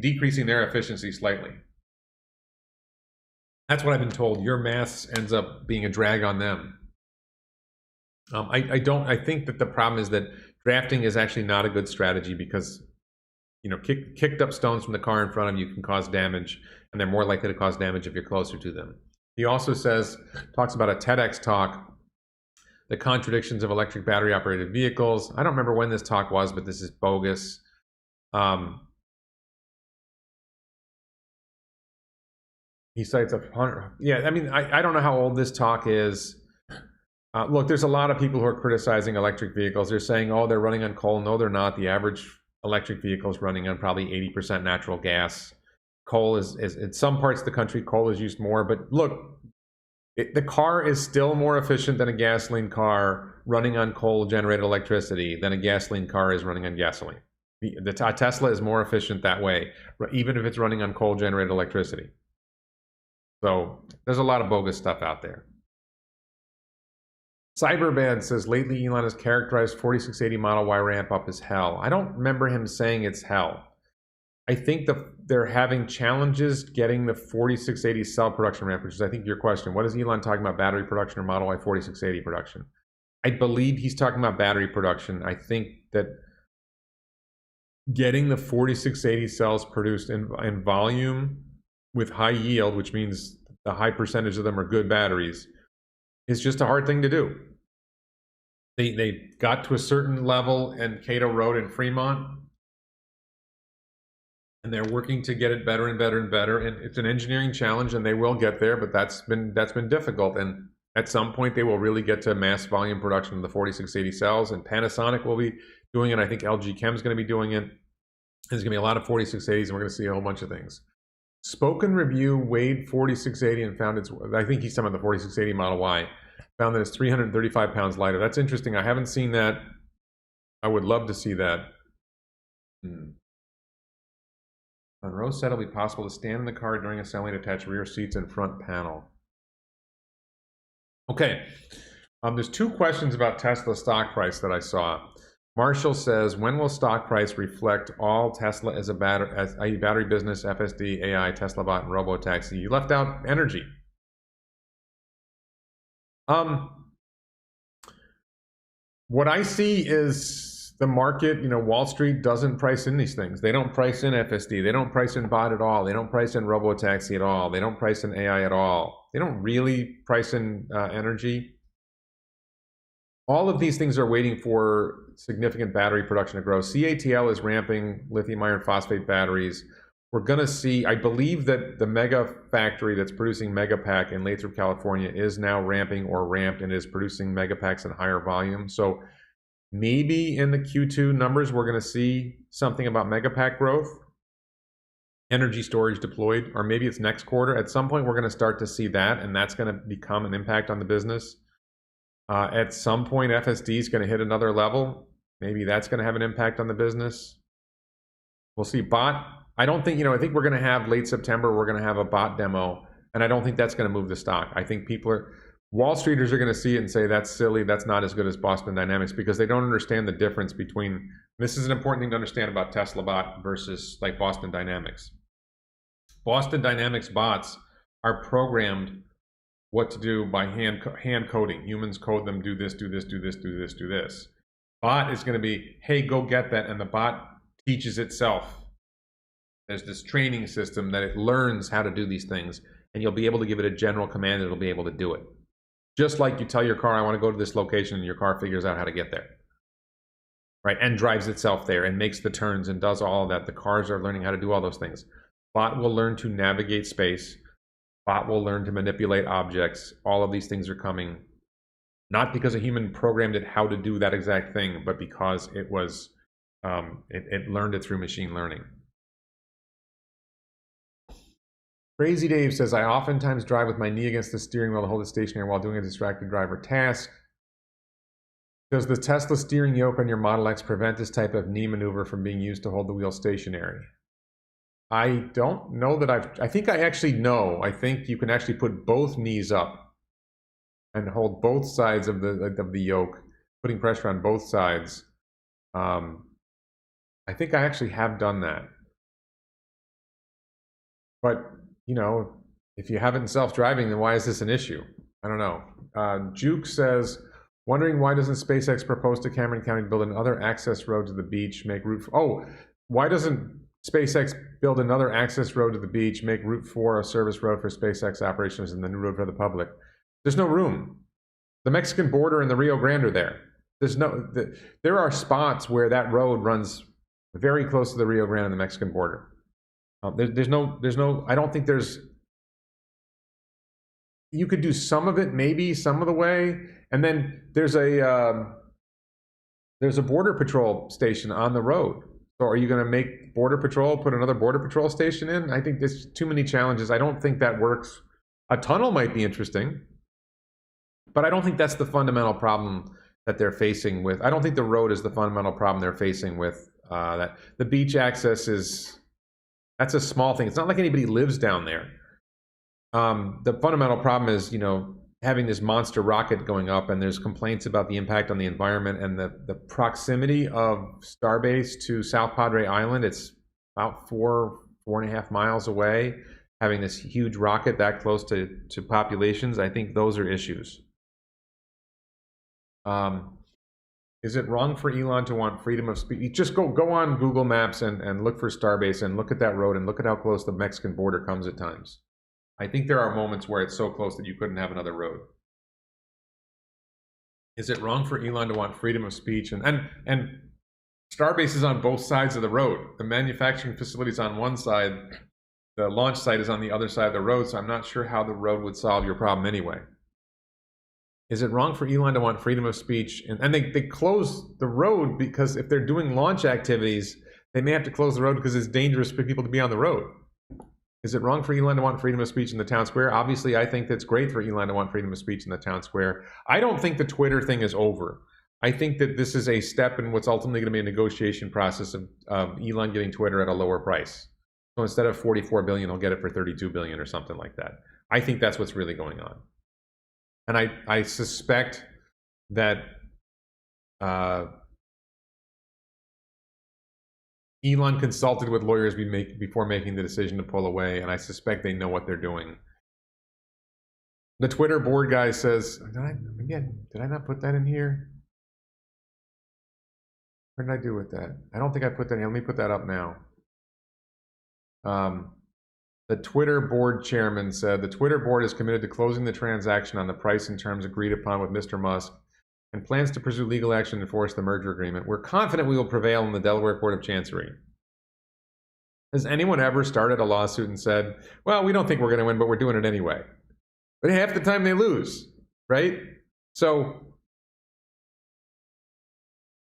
decreasing their efficiency slightly. That's what I've been told. Your mass ends up being a drag on them. I think that the problem is that drafting is actually not a good strategy because, you know, kicked up stones from the car in front of you can cause damage, and they're more likely to cause damage if you're closer to them. He also talks about a TEDx talk, the contradictions of electric battery operated vehicles. I don't remember when this talk was, but this is bogus. He cites yeah, I mean, I don't know how old this talk is. Look, there's a lot of people who are criticizing electric vehicles. They're saying, oh, they're running on coal. No, they're not. The average electric vehicle is running on probably 80% natural gas. Coal is in some parts of the country, coal is used more. But look, the car is still more efficient than a gasoline car running on coal-generated electricity than a gasoline car is running on gasoline. The Tesla is more efficient that way, even if it's running on coal-generated electricity. So there's a lot of bogus stuff out there. Cyberbad says, lately Elon has characterized 4680 Model Y ramp up as hell. I don't remember him saying it's hell. I think they're having challenges getting the 4680 cell production ramp, which is, I think, your question. What is Elon talking about, battery production or Model Y 4680 production? I believe he's talking about battery production. I think that getting the 4680 cells produced in volume with high yield, which means the high percentage of them are good batteries, is just a hard thing to do. They got to a certain level in Cato Road in Fremont, and they're working to get it better and better and better. And it's an engineering challenge, and they will get there, but that's been difficult. And at some point, they will really get to mass volume production of the 4680 cells, and Panasonic will be doing it. I think LG Chem is going to be doing it. There's going to be a lot of 4680s, and we're going to see a whole bunch of things. Spoken Review weighed 4680 and found I think he's talking about the 4680 Model Y, found that it's 335 pounds lighter. That's interesting. I haven't seen that. I would love to see that. Monroe said it'll be possible to stand in the car during assembly and attach rear seats and front panel. Okay. There's two questions about Tesla stock price that I saw. Marshall says, when will stock price reflect all Tesla as a battery business, FSD, AI, Tesla bot, and robotaxi? You left out energy. What I see is the market, Wall Street doesn't price in these things. They don't price in FSD. They don't price in bot at all. They don't price in robotaxi at all. They don't price in AI at all. They don't really price in energy. All of these things are waiting for significant battery production to grow. CATL is ramping lithium iron phosphate batteries. We're going to see, I believe that the mega factory that's producing Megapack in Lathrop, California is now ramping or ramped and is producing Megapacks in higher volume. So maybe in the Q2 numbers, we're going to see something about Megapack growth, energy storage deployed, or maybe it's next quarter. At some point, we're going to start to see that, and that's going to become an impact on the business. At some point, FSD is going to hit another level. Maybe that's going to have an impact on the business. We'll see. Bot, I don't think, I think we're going to have late September, we're going to have a bot demo, and I don't think that's going to move the stock. I think Wall Streeters are going to see it and say, that's silly, that's not as good as Boston Dynamics, because they don't understand the difference between, this is an important thing to understand about Tesla bot versus like Boston Dynamics. Boston Dynamics bots are programmed what to do by hand coding. Humans code them, do this, do this, do this, do this, do this. Bot is going to be, hey, go get that, and the bot teaches itself. There's this training system that it learns how to do these things, and you'll be able to give it a general command, and it'll be able to do it. Just like you tell your car, I want to go to this location, and your car figures out how to get there. Right, and drives itself there, and makes the turns, and does all of that. The cars are learning how to do all those things. Bot will learn to navigate space. Bot will learn to manipulate objects. All of these things are coming, not because a human programmed it how to do that exact thing, but because it was, it learned it through machine learning. Crazy Dave says, I oftentimes drive with my knee against the steering wheel to hold it stationary while doing a distracted driver task. Does the Tesla steering yoke on your Model X prevent this type of knee maneuver from being used to hold the wheel stationary? I don't know that I think I actually know. I think you can actually put both knees up and hold both sides of the yoke, putting pressure on both sides. I think I actually have done that. But, if you have it in self-driving, then why is this an issue? I don't know. Juke says, wondering why doesn't SpaceX propose to Cameron County to build another access road to the beach, make Route... Oh, why doesn't SpaceX build another access road to the beach, make Route 4 a service road for SpaceX operations and the new road for the public? There's no room. The Mexican border and the Rio Grande are there. There are spots where that road runs very close to the Rio Grande and the Mexican border. There's no, I don't think there's, you could do some of it, maybe some of the way, and then there's a border patrol station on the road. So are you going to make border patrol, put another border patrol station in? I think there's too many challenges. I don't think that works. A tunnel might be interesting, but I don't think that's the fundamental problem that they're facing with. I don't think the road is the fundamental problem they're facing with that. The beach access that's a small thing. It's not like anybody lives down there. The fundamental problem is, having this monster rocket going up, and there's complaints about the impact on the environment and the proximity of Starbase to South Padre Island. It's about 4.5 miles away. Having this huge rocket that close to populations, I think those are issues. Is it wrong for Elon to want freedom of speech? Just go on Google Maps and look for Starbase and look at that road and look at how close the Mexican border comes at times. I think there are moments where it's so close that you couldn't have another road. Is it wrong for Elon to want freedom of speech? And Starbase is on both sides of the road. The manufacturing facility is on one side. The launch site is on the other side of the road, so I'm not sure how the road would solve your problem anyway. Is it wrong for Elon to want freedom of speech? And they close the road because if they're doing launch activities, they may have to close the road because it's dangerous for people to be on the road. Is it wrong for Elon to want freedom of speech in the town square? Obviously, I think that's great for Elon to want freedom of speech in the town square. I don't think the Twitter thing is over. I think that this is a step in what's ultimately going to be a negotiation process of Elon getting Twitter at a lower price. So instead of $44 billion, he'll get it for $32 billion or something like that. I think that's what's really going on. And I suspect that Elon consulted with lawyers before making the decision to pull away, and I suspect they know what they're doing. The Twitter board guy says, did I not put that in here? What did I do with that? I don't think I put that in. Let me put that up now. The Twitter board chairman said, the Twitter board is committed to closing the transaction on the price and terms agreed upon with Mr. Musk and plans to pursue legal action to enforce the merger agreement. We're confident we will prevail in the Delaware Court of Chancery. Has anyone ever started a lawsuit and said, well, we don't think we're going to win, but we're doing it anyway? But half the time they lose, right? So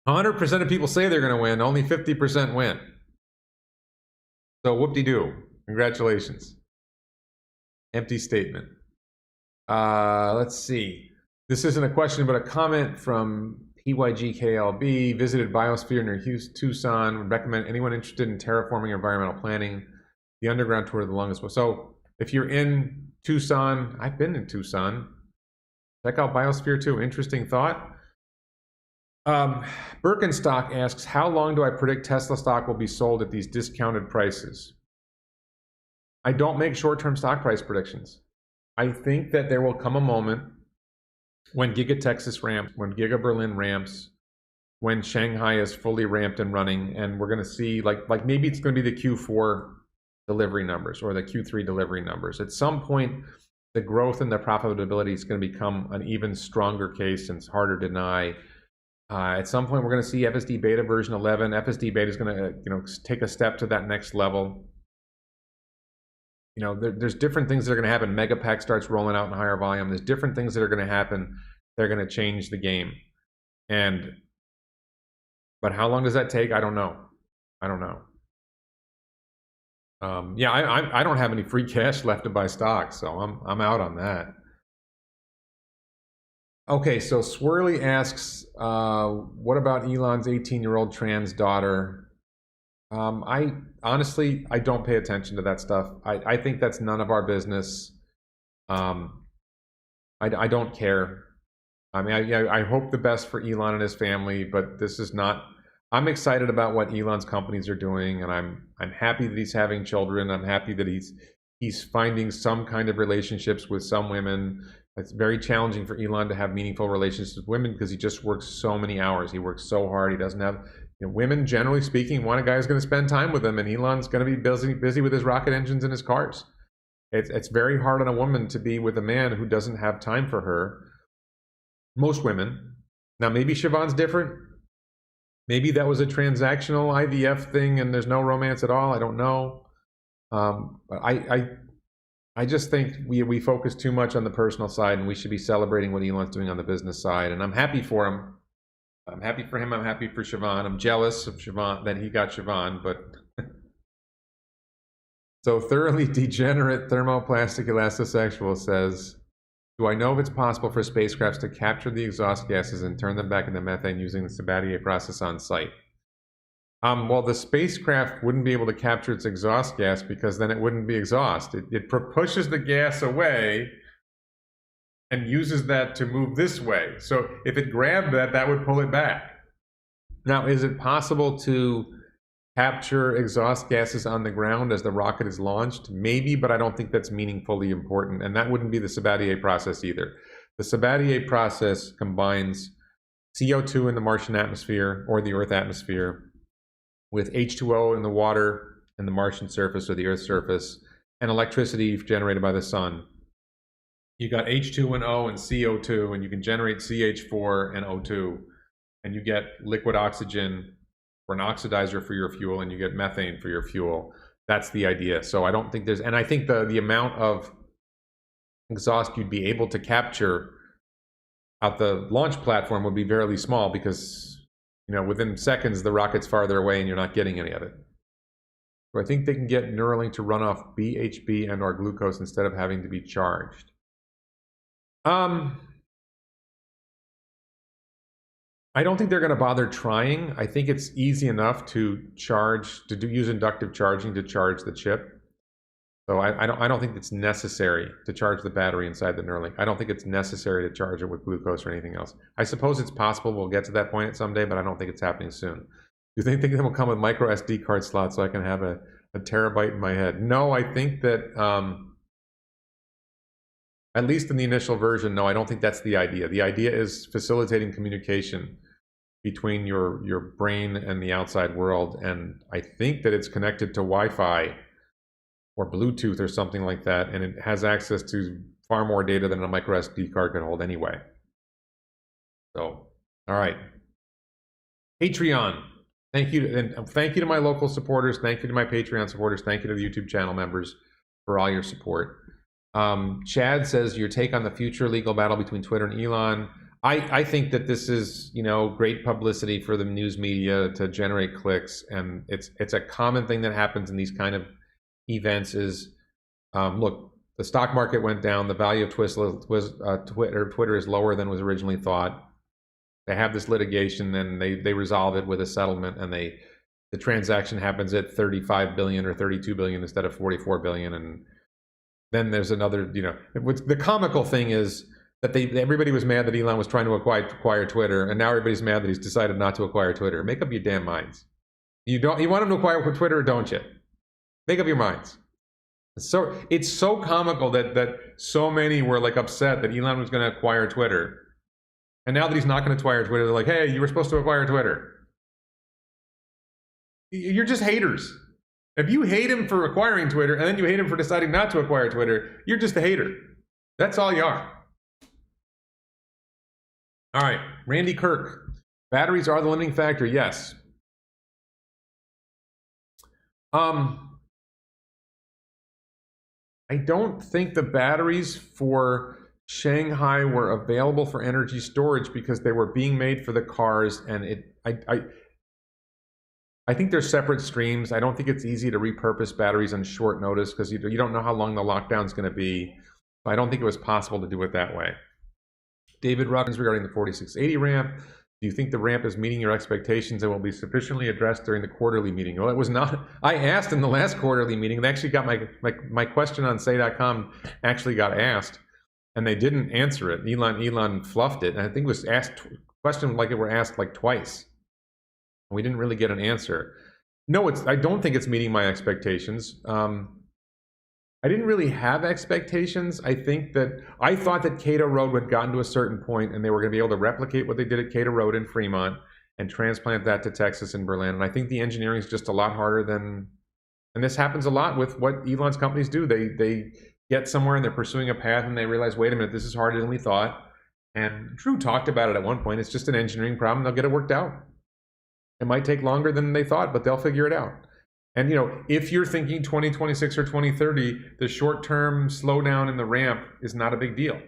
100% of people say they're going to win, only 50% win. So whoop-de-doo. Congratulations. Empty statement. Let's see. This isn't a question, but a comment from PYGKLB. Visited Biosphere near Tucson. Would recommend anyone interested in terraforming or environmental planning. The underground tour of the longest one. So if you're in Tucson, I've been in Tucson. Check out Biosphere too. Interesting thought. Birkenstock asks, how long do I predict Tesla stock will be sold at these discounted prices? I don't make short-term stock price predictions. I think that there will come a moment when Giga Texas ramps, when Giga Berlin ramps, when Shanghai is fully ramped and running, and we're going to see, like maybe it's going to be the Q4 delivery numbers or the Q3 delivery numbers. At some point, the growth and the profitability is going to become an even stronger case and it's harder to deny. At some point, we're going to see FSD Beta version 11. FSD Beta is going to, take a step to that next level. There's different things that are going to happen. Megapack starts rolling out in higher volume. There's different things that are going to happen. They're going to change the game. But how long does that take? I don't know. I don't have any free cash left to buy stocks, so I'm out on that. Okay, so Swirly asks, what about Elon's 18-year-old trans daughter? I honestly don't pay attention to that stuff. I think that's none of our business. I don't care. I mean, I hope the best for Elon and his family, but this is not. I'm excited about what Elon's companies are doing, and I'm happy that he's having children. I'm happy that he's He's finding some kind of relationships with some women. It's very challenging for Elon to have meaningful relationships with women because he just works so many hours. He works so hard. He doesn't have, women, generally speaking, want a guy who's going to spend time with them, and Elon's going to be busy with his rocket engines and his cars. It's very hard on a woman to be with a man who doesn't have time for her. Most women. Now, maybe Siobhan's different. Maybe that was a transactional IVF thing and there's no romance at all. I don't know. But I just think we focus too much on the personal side, and we should be celebrating what Elon's doing on the business side. And I'm happy for him. I'm happy for him. I'm happy for Siobhan. I'm jealous of Siobhan that he got Siobhan, but so thoroughly degenerate thermoplastic elastisexual says, do I know if it's possible for spacecrafts to capture the exhaust gases and turn them back into methane using the Sabatier process on site? Well, the spacecraft wouldn't be able to capture its exhaust gas because then it wouldn't be exhaust. It pushes the gas away and uses that to move this way. So if it grabbed that, that would pull it back. Now, is it possible to capture exhaust gases on the ground as the rocket is launched? Maybe, but I don't think that's meaningfully important. And that wouldn't be the Sabatier process either. The Sabatier process combines CO2 in the Martian atmosphere or the Earth atmosphere with H2O in the water and the Martian surface or the Earth's surface, and electricity generated by the sun. You got H2 and O and CO2, and you can generate CH4 and O2, and you get liquid oxygen for an oxidizer for your fuel, and you get methane for your fuel. That's the idea. So I don't think there's, and I think the amount of exhaust you'd be able to capture out the launch platform would be fairly small because within seconds, the rocket's farther away and you're not getting any of it. So I think they can get Neuralink to run off BHB and or glucose instead of having to be charged. I don't think they're going to bother trying. I think it's easy enough to use inductive charging to charge the chip. So I don't think it's necessary to charge the battery inside the Neuralink. I don't think it's necessary to charge it with glucose or anything else. I suppose it's possible we'll get to that point someday, but I don't think it's happening soon. Do you think they will come with micro SD card slots so I can have a terabyte in my head? No, I think that, at least in the initial version, no, I don't think that's the idea. The idea is facilitating communication between your brain and the outside world. And I think that it's connected to Wi-Fi or Bluetooth or something like that, and it has access to far more data than a micro SD card can hold anyway. So, all right. Patreon. Thank you, and thank you to my local supporters. Thank you to my Patreon supporters. Thank you to the YouTube channel members for all your support. Chad says, your take on the future legal battle between Twitter and Elon. I think that this is, great publicity for the news media to generate clicks, and it's a common thing that happens in these kind of events is, look, the stock market went down, the value of Twitter is lower than was originally thought. They have this litigation and they resolve it with a settlement, and the transaction happens at 35 billion or 32 billion instead of 44 billion. And then there's another, the comical thing is that everybody was mad that Elon was trying to acquire Twitter, and now everybody's mad that he's decided not to acquire Twitter. Make up your damn minds. You want him to acquire Twitter or don't you? Make up your minds. So it's so comical that so many were like upset that Elon was going to acquire Twitter. And now that he's not going to acquire Twitter, they're like, hey, you were supposed to acquire Twitter. You're just haters. If you hate him for acquiring Twitter and then you hate him for deciding not to acquire Twitter, you're just a hater. That's all you are. All right, Randy Kirk. Batteries are the limiting factor. Yes. I don't think the batteries for Shanghai were available for energy storage because they were being made for the cars, and I think they're separate streams. I don't think it's easy to repurpose batteries on short notice because you don't know how long the lockdown is going to be. So I don't think it was possible to do it that way. David Ruckins regarding the 4680 ramp. Do you think the ramp is meeting your expectations and will be sufficiently addressed during the quarterly meeting? Well, it was not. I asked in the last quarterly meeting. They actually got my question on say.com actually got asked, and they didn't answer it. Elon fluffed it, and I think it was asked question like it were asked like twice. We didn't really get an answer. No, I don't think it's meeting my expectations. I didn't really have expectations. I thought that Cato Road had gotten to a certain point and they were going to be able to replicate what they did at Cato Road in Fremont and transplant that to Texas and Berlin. And I think the engineering is just a lot harder than, and this happens a lot with what Elon's companies do. They get somewhere and they're pursuing a path and they realize, wait a minute, this is harder than we thought. And Drew talked about it at one point. It's just an engineering problem. They'll get it worked out. It might take longer than they thought, but they'll figure it out. And you know, if you're thinking 2026 or 2030, the short-term slowdown in the ramp is not a big deal.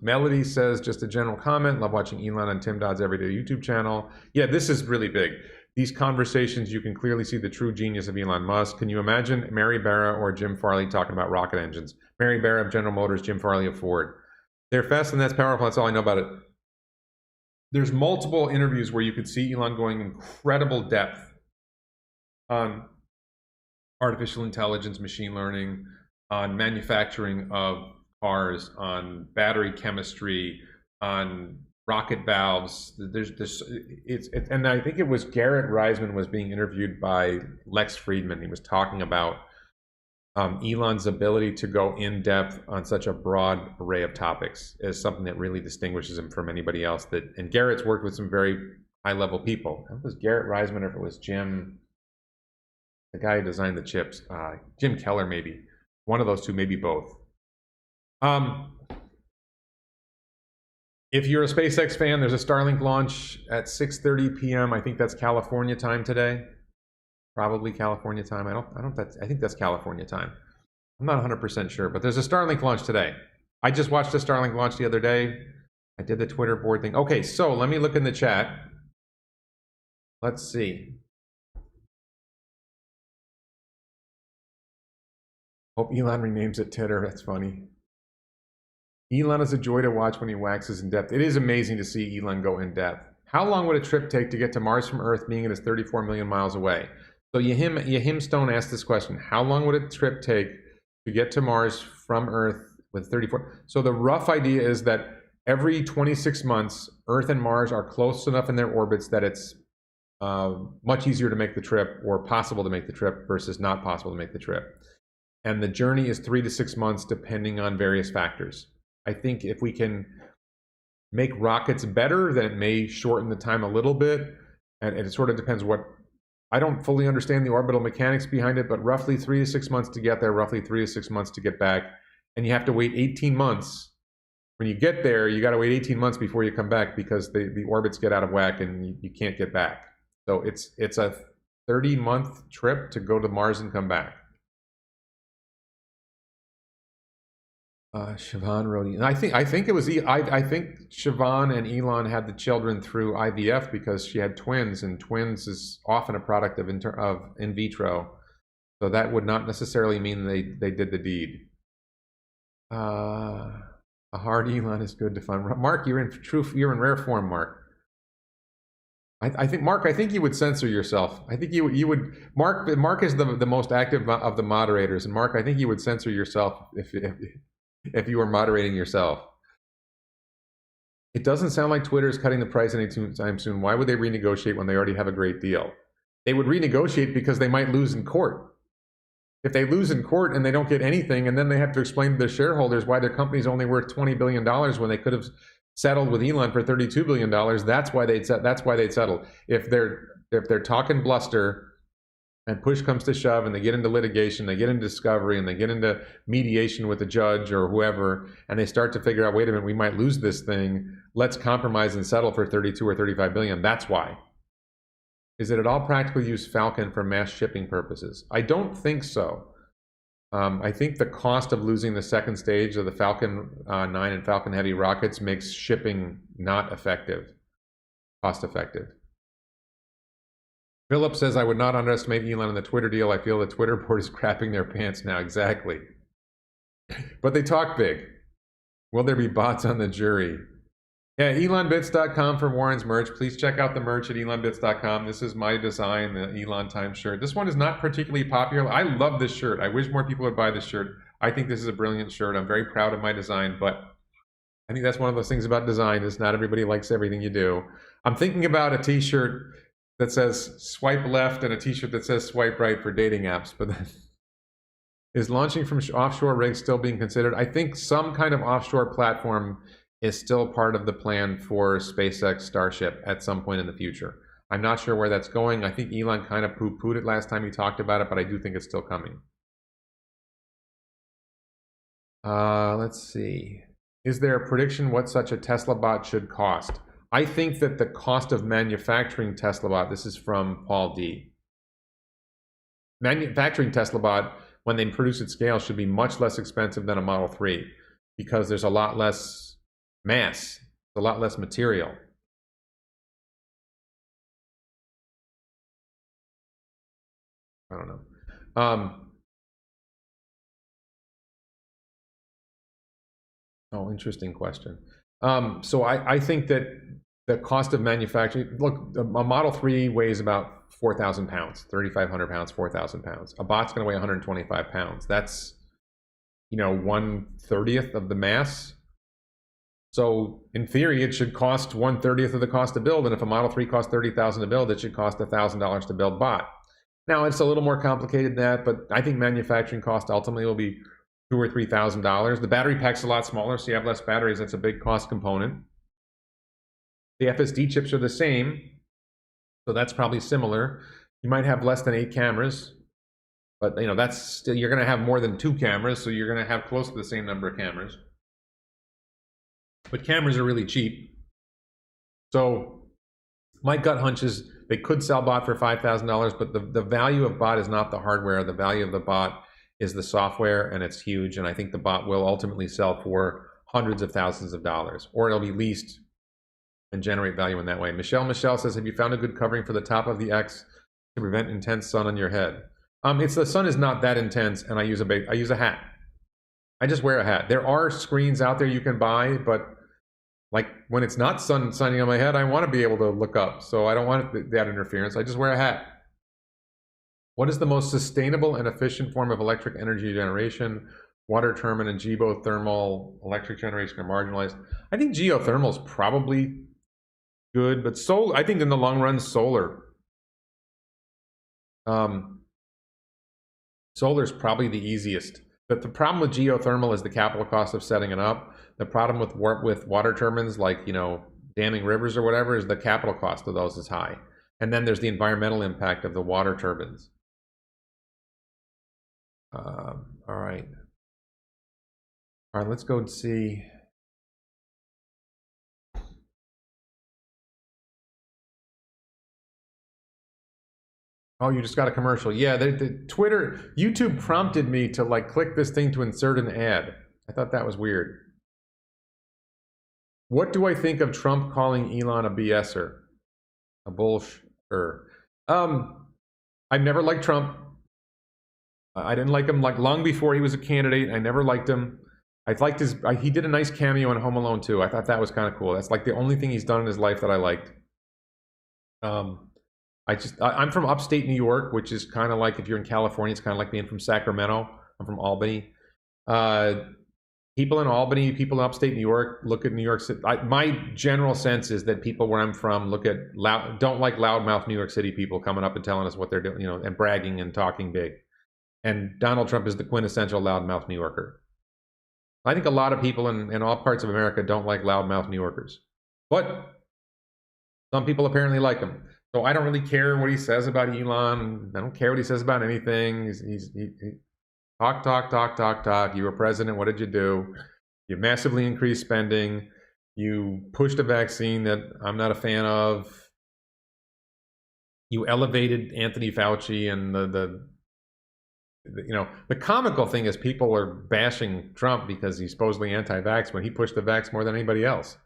Melody says, just a general comment, love watching Elon and Tim Dodd's Everyday YouTube channel. Yeah, this is really big. These conversations, you can clearly see the true genius of Elon Musk. Can you imagine Mary Barra or Jim Farley talking about rocket engines? Mary Barra of General Motors, Jim Farley of Ford. They're fast and that's powerful, that's all I know about it. There's multiple interviews where you could see Elon going incredible depth on artificial intelligence, machine learning, on manufacturing of cars, on battery chemistry, on rocket valves. And I think it was Garrett Reisman was being interviewed by Lex Friedman. He was talking about Elon's ability to go in depth on such a broad array of topics is something that really distinguishes him from anybody else. And Garrett's worked with some very high-level people. If it was Garrett Reisman or if it was Jim, the guy who designed the chips, Jim Keller maybe. One of those two, maybe both. If you're a SpaceX fan, there's a Starlink launch at 6:30 p.m. I think that's California time today. Probably California time. I think that's California time. I'm not 100% sure, but there's a Starlink launch today. I just watched a Starlink launch the other day. I did the Twitter board thing. Okay, so let me look in the chat. Let's see. Hope Elon renames it Titter. That's funny. Elon is a joy to watch when he waxes in depth. It is amazing to see Elon go in depth. How long would a trip take to get to Mars from Earth, being it is 34 million miles away? So Yahim Stone asked this question. How long would a trip take to get to Mars from Earth with 34? So the rough idea is that every 26 months, Earth and Mars are close enough in their orbits that it's much easier to make the trip, or possible to make the trip, versus not possible to make the trip. And the journey is 3 to 6 months depending on various factors. I think if we can make rockets better, then it may shorten the time a little bit. And it sort of depends what, I don't fully understand the orbital mechanics behind it, but roughly 3 to 6 months to get there, roughly 3 to 6 months to get back. And you have to wait 18 months. When you get there, you got to wait 18 months before you come back because the orbits get out of whack and you can't get back. So it's a 30-month trip to go to Mars and come back. Siobhan wrote, and I think it was, I think Siobhan and Elon had the children through IVF because she had twins, and twins is often a product of in vitro, so that would not necessarily mean they did the deed. A hard Elon is good to find. Mark, you're in rare form, Mark. I think you would censor yourself. I think you would. Mark is the most active of the moderators, and Mark, I think you would censor yourself if you were moderating yourself. It doesn't sound like Twitter is cutting the price anytime soon. Why would they renegotiate when they already have a great deal? They would renegotiate because they might lose in court. If they lose in court and they don't get anything, and then they have to explain to their shareholders why their company's only worth $20 billion when they could have settled with Elon for $32 billion, that's why they'd settle. If they're talking bluster, and push comes to shove, and they get into litigation, they get into discovery, and they get into mediation with the judge or whoever, and they start to figure out, wait a minute, we might lose this thing. Let's compromise and settle for 32 or 35 billion. That's why. Is it at all practical to use Falcon for mass shipping purposes? I don't think so. I think the cost of losing the second stage of the Falcon 9 and Falcon Heavy rockets makes shipping not cost effective. Philip says, I would not underestimate Elon in the Twitter deal. I feel the Twitter board is crapping their pants now. Exactly. But they talk big. Will there be bots on the jury? Yeah, elonbits.com for Warren's merch. Please check out the merch at elonbits.com. This is my design, the Elon Time shirt. This one is not particularly popular. I love this shirt. I wish more people would buy this shirt. I think this is a brilliant shirt. I'm very proud of my design, but I think that's one of those things about design is not everybody likes everything you do. I'm thinking about a t-shirt that says swipe left and a t-shirt that says swipe right for dating apps, but Is launching from offshore rigs still being considered? I think some kind of offshore platform is still part of the plan for SpaceX Starship at some point in the future. I'm not sure where that's going. I think Elon kind of poo-pooed it last time he talked about it, but I do think it's still coming. Let's see. Is there a prediction what such a Tesla bot should cost? I think that the cost of manufacturing Tesla bot, this is from Paul D. Manufacturing Tesla bot, when they produce at scale, should be much less expensive than a Model 3 because there's a lot less mass, a lot less material. I don't know. Oh, interesting question. So I think that the cost of manufacturing, look, a Model 3 weighs about 4,000 pounds, 3,500 pounds, 4,000 pounds. A bot's going to weigh 125 pounds. That's, 1/30th of the mass. So in theory, it should cost 1/30th of the cost to build. And if a Model 3 costs $30,000 to build, it should cost $1,000 to build bot. Now, it's a little more complicated than that, but I think manufacturing cost ultimately will be $2,000 or $3,000. The battery pack's a lot smaller, so you have less batteries. That's a big cost component. The FSD chips are the same, so that's probably similar. You might have less than 8 cameras, but that's still, you're going to have more than 2 cameras, so you're going to have close to the same number of cameras. But cameras are really cheap. So my gut hunch is they could sell bot for $5,000, but the value of bot is not the hardware. The value of the bot is the software, and it's huge. And I think the bot will ultimately sell for hundreds of thousands of dollars, or it'll be leased and generate value in that way. Michelle says, have you found a good covering for the top of the X to prevent intense sun on your head? The sun is not that intense, and I use a hat. I just wear a hat. There are screens out there you can buy, but like when it's not sunning on my head, I want to be able to look up. So I don't want that interference. I just wear a hat. What is the most sustainable and efficient form of electric energy generation? Water turbine and geothermal electric generation are marginalized. I think geothermal is probably good, but I think in the long run, solar. Solar is probably the easiest. But the problem with geothermal is the capital cost of setting it up. The problem with water turbines, like damming rivers or whatever, is the capital cost of those is high. And then there's the environmental impact of the water turbines. All right, let's go and see. Oh, you just got a commercial. Yeah, the YouTube prompted me to click this thing to insert an ad. I thought that was weird. What do I think of Trump calling Elon a BSer? A bullshitter. I've never liked Trump. I didn't like him long before he was a candidate. I never liked him. I liked he did a nice cameo in Home Alone 2. I thought that was kind of cool. That's the only thing he's done in his life that I liked. I'm from upstate New York, which is kind of like, if you're in California, it's kind of like being from Sacramento. I'm from Albany. People in Albany, people in upstate New York look at New York City. My general sense is that people where I'm from don't like loudmouth New York City people coming up and telling us what they're doing, and bragging and talking big. And Donald Trump is the quintessential loudmouth New Yorker. I think a lot of people in all parts of America don't like loudmouth New Yorkers, but some people apparently like him. So I don't really care what he says about Elon. I don't care what he says about anything. He talk. You were president. What did you do? You massively increased spending. You pushed a vaccine that I'm not a fan of. You elevated Anthony Fauci, and the comical thing is people are bashing Trump because he's supposedly anti-vax when he pushed the vax more than anybody else.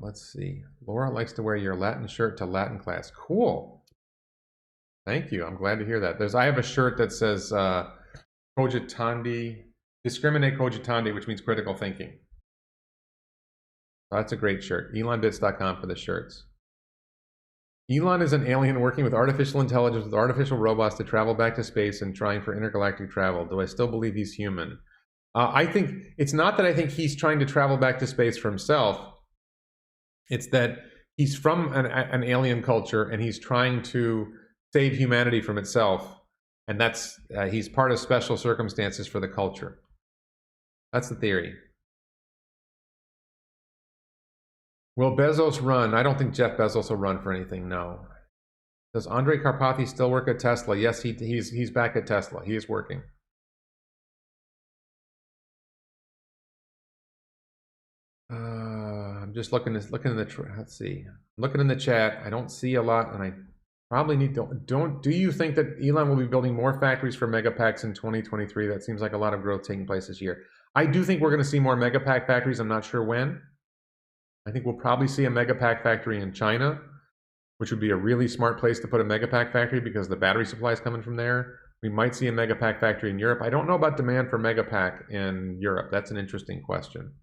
Let's see. Laura likes to wear your Latin shirt to Latin class. Cool. Thank you. I'm glad to hear that. I have a shirt that says cogitandi, discriminate cogitandi, which means critical thinking. That's a great shirt. ElonBits.com for the shirts. Elon is an alien working with artificial intelligence with artificial robots to travel back to space and trying for intergalactic travel. Do I still believe he's human? I think it's not that I think he's trying to travel back to space for himself. It's that he's from an alien culture, and he's trying to save humanity from itself. And that's, he's part of special circumstances for the culture. That's the theory. Will Bezos run? I don't think Jeff Bezos will run for anything, no. Does Andrej Karpathy still work at Tesla? Yes, he's back at Tesla. He is working. I'm just looking in the, let's see. I'm looking in the chat. I don't see a lot, and I probably need to, do you think that Elon will be building more factories for Megapacks in 2023? That seems like a lot of growth taking place this year. I do think we're going to see more Megapack factories. I'm not sure when. I think we'll probably see a Megapack factory in China, which would be a really smart place to put a Megapack factory because the battery supply is coming from there. We might see a Megapack factory in Europe. I don't know about demand for Megapack in Europe. That's an interesting question.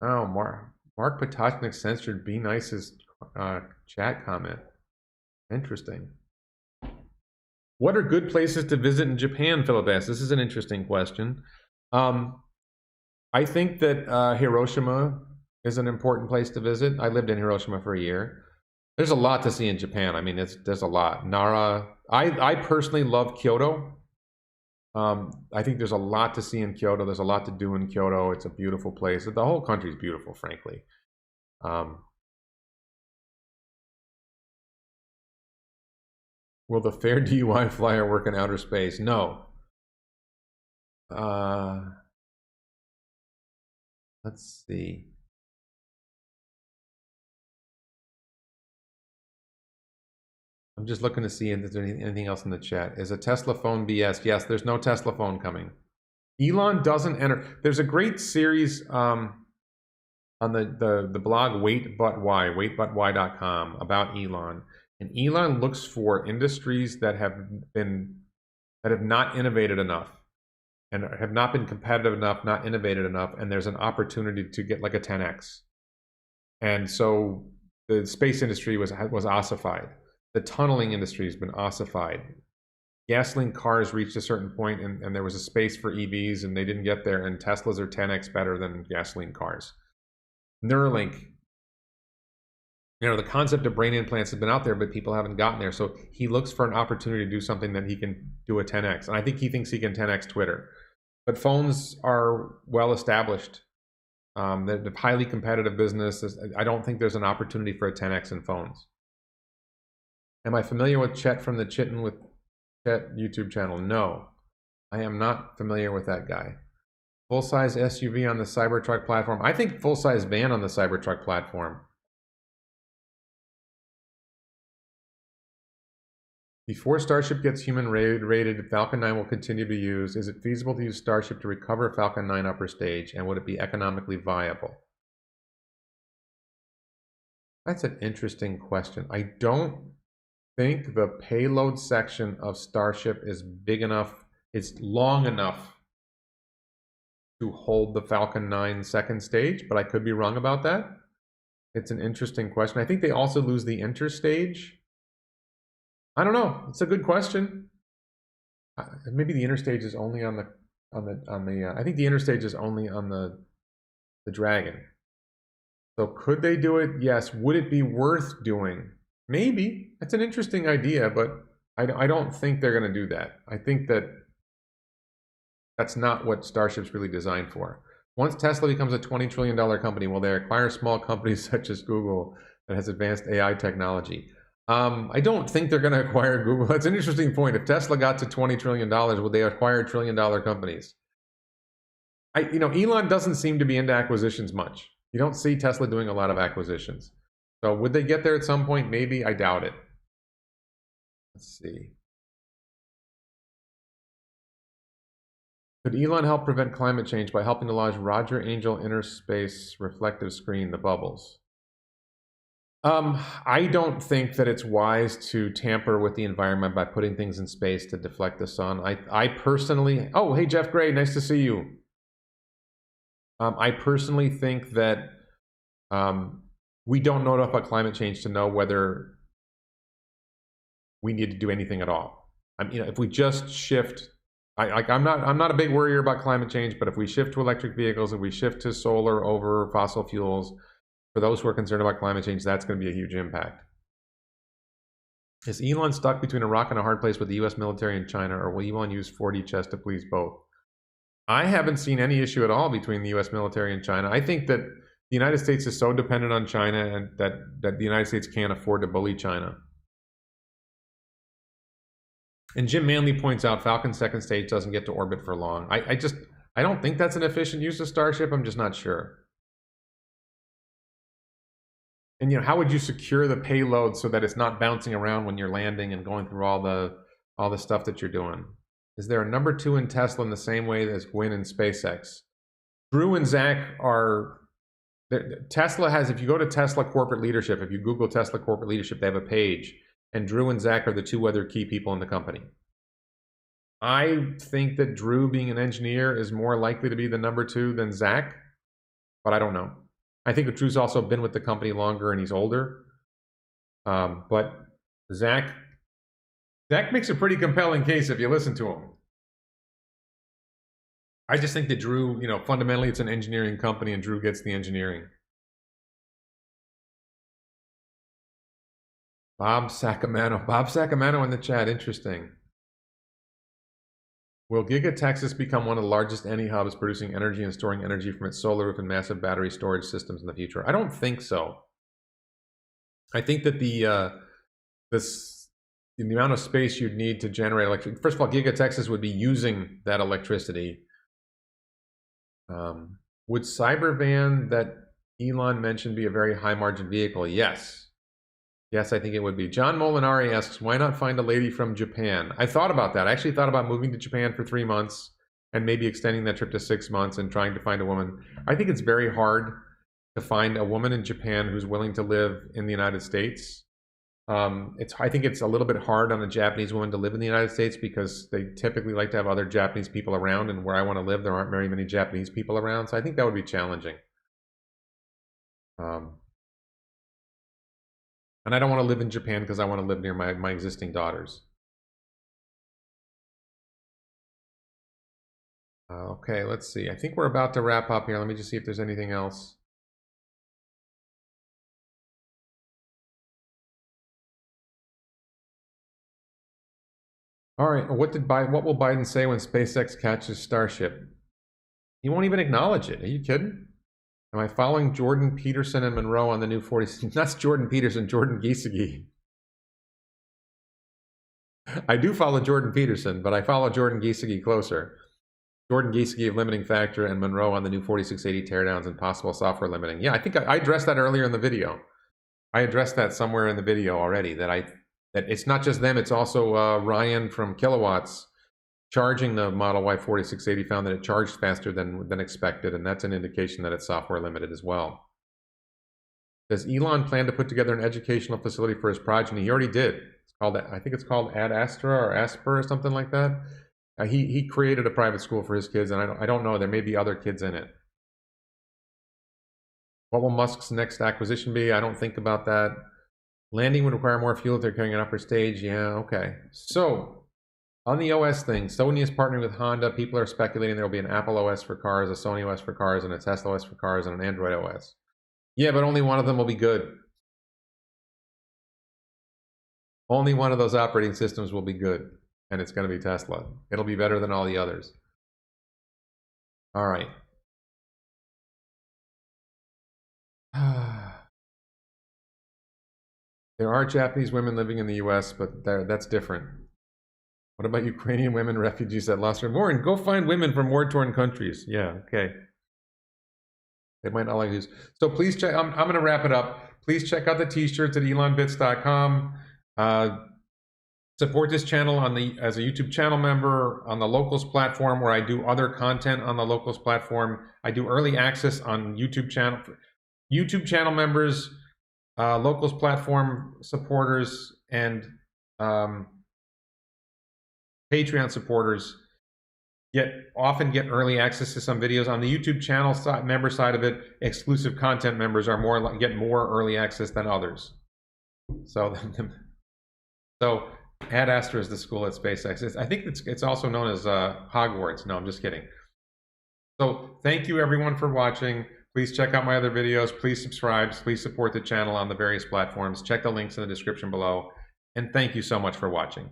Oh, Mark Potocnik censored Be Nice's chat comment. Interesting. What are good places to visit in Japan, Philip asks? This is an interesting question. I think that Hiroshima is an important place to visit. I lived in Hiroshima for a year. There's a lot to see in Japan. I mean, there's a lot. Nara. I personally love Kyoto. I think there's a lot to see in Kyoto. There's a lot to do in Kyoto. It's a beautiful place. The whole country is beautiful, frankly. Will the fair DUI flyer work in outer space? No. Let's see. I'm just looking to see if there's anything else in the chat. Is a Tesla phone BS? Yes, there's no Tesla phone coming. Elon doesn't enter. There's a great series on the blog waitbutwhy.com about Elon. And Elon looks for industries that have not innovated enough and have not been competitive enough, not innovated enough, and there's an opportunity to get like a 10x. And so the space industry was ossified. The tunneling industry has been ossified. Gasoline cars reached a certain point and there was a space for EVs and they didn't get there, and Teslas are 10x better than gasoline cars. Neuralink, the concept of brain implants has been out there, but people haven't gotten there. So he looks for an opportunity to do something that he can do a 10x. And I think he thinks he can 10x Twitter. But phones are well established. The highly competitive business. I don't think there's an opportunity for a 10x in phones. Am I familiar with Chet from the Chittin' with Chet YouTube channel? No, I am not familiar with that guy. Full-size SUV on the Cybertruck platform. I think full-size van on the Cybertruck platform. Before Starship gets human rated, Falcon 9 will continue to be used. Is it feasible to use Starship to recover Falcon 9 upper stage, and would it be economically viable? That's an interesting question. I don't think the payload section of Starship is big enough, it's long enough to hold the Falcon 9 second stage, but I could be wrong about that. It's an interesting question. I think they also lose the interstage. I don't know. It's a good question. Maybe the interstage is only on the I think the interstage is only on the Dragon. So could they do it? Yes. Would it be worth doing? Maybe. That's an interesting idea, but I don't think they're going to do that. I think that's not what Starship's really designed for. Once Tesla becomes a $20 trillion company, will they acquire small companies such as Google that has advanced AI technology? I don't think they're going to acquire Google. That's an interesting point. If Tesla got to $20 trillion, would they acquire trillion-dollar companies? Elon doesn't seem to be into acquisitions much. You don't see Tesla doing a lot of acquisitions. So would they get there at some point? Maybe. I doubt it. Let's see. Could Elon help prevent climate change by helping to launch Roger Angel Inner Space Reflective Screen, the bubbles? I don't think that it's wise to tamper with the environment by putting things in space to deflect the sun. I personally... Oh, hey, Jeff Gray, nice to see you. I personally think that we don't know enough about climate change to know whether we need to do anything at all. If we just shift... I'm not a big worrier about climate change, but if we shift to electric vehicles, if we shift to solar over fossil fuels, For those who are concerned about climate change, that's going to be a huge impact. Is Elon stuck between a rock and a hard place with the US military and China, or will Elon use 4D chess to please both? I haven't seen any issue at all between the US military and China. I think that the United States is so dependent on China and that the United States can't afford to bully China. And Jim Manley points out Falcon's second stage doesn't get to orbit for long. I don't think that's an efficient use of Starship. I'm just not sure. And how would you secure the payload so that it's not bouncing around when you're landing and going through all the stuff that you're doing? Is there a number 2 in Tesla in the same way as Gwynn and SpaceX? Drew and Zach are, Tesla has, if you go to Tesla corporate leadership, if you Google Tesla corporate leadership, they have a page, and Drew and Zach are the 2 other key people in the company. I think that Drew, being an engineer, is more likely to be the number 2 than Zach, but I don't know. I think Drew's also been with the company longer and he's older. But Zach makes a pretty compelling case if you listen to him. I just think that Drew, fundamentally it's an engineering company and Drew gets the engineering. Bob Sacamano in the chat, interesting. Will Giga Texas become one of the largest NE hubs producing energy and storing energy from its solar roof and massive battery storage systems in the future? I don't think so. I think that the amount of space you'd need to generate electricity, first of all, Giga Texas would be using that electricity. Would Cybervan that Elon mentioned be a very high margin vehicle? Yes. Yes, I think it would be. John Molinari asks, why not find a lady from Japan? I thought about that. I actually thought about moving to Japan for 3 months and maybe extending that trip to 6 months and trying to find a woman. I think it's very hard to find a woman in Japan who's willing to live in the United States. I think it's a little bit hard on a Japanese woman to live in the United States because they typically like to have other Japanese people around, and where I want to live, there aren't very many Japanese people around. So I think that would be challenging. And I don't want to live in Japan because I want to live near my existing daughters. Okay, let's see. I think we're about to wrap up here. Let me just see if there's anything else. All right, what will Biden say when SpaceX catches Starship? He won't even acknowledge it. Are you kidding? Am I following Jordan Peterson and Monroe on the new 40? That's Jordan Peterson, Jordan Giesecke. I do follow Jordan Peterson, but I follow Jordan Giesecke closer. Jordan Giesecke of Limiting Factor and Monroe on the new 4680 teardowns and possible software limiting. Yeah, I think I addressed that earlier in the video. I addressed that somewhere in the video already, that it's not just them, it's also Ryan from Kilowatts charging the Model Y 4680 found that it charged faster than expected, and that's an indication that it's software limited as well. Does Elon plan to put together an educational facility for his progeny? He already did. It's called, I think it's called Ad Astra or Asper or something like that. He created a private school for his kids, and I don't know, there may be other kids in it. What will Musk's next acquisition be? I don't think about that. Landing would require more fuel if they're carrying an upper stage. Yeah, okay. So, on the OS thing, Sony is partnering with Honda. People are speculating there will be an Apple OS for cars, a Sony OS for cars, and a Tesla OS for cars, and an Android OS. Yeah, but only one of them will be good. Only one of those operating systems will be good, and it's going to be Tesla. It'll be better than all the others. All right. There are Japanese women living in the US, but that's different. What about Ukrainian women, refugees that lost their Warren? Go find women from war-torn countries. Yeah, okay. They might not like these. So please check, I'm going to wrap it up. Please check out the t-shirts at elonbits.com. Support this channel as a YouTube channel member on the Locals platform, where I do other content on the Locals platform. I do early access on YouTube channel members, Locals platform supporters, and Patreon supporters often get early access to some videos. On the YouTube channel member side of it, exclusive content members are get more early access than others. So Ad Astra is the school at SpaceX. I think it's also known as Hogwarts. No, I'm just kidding. So thank you everyone for watching. Please check out my other videos. Please subscribe. Please support the channel on the various platforms. Check the links in the description below. And thank you so much for watching.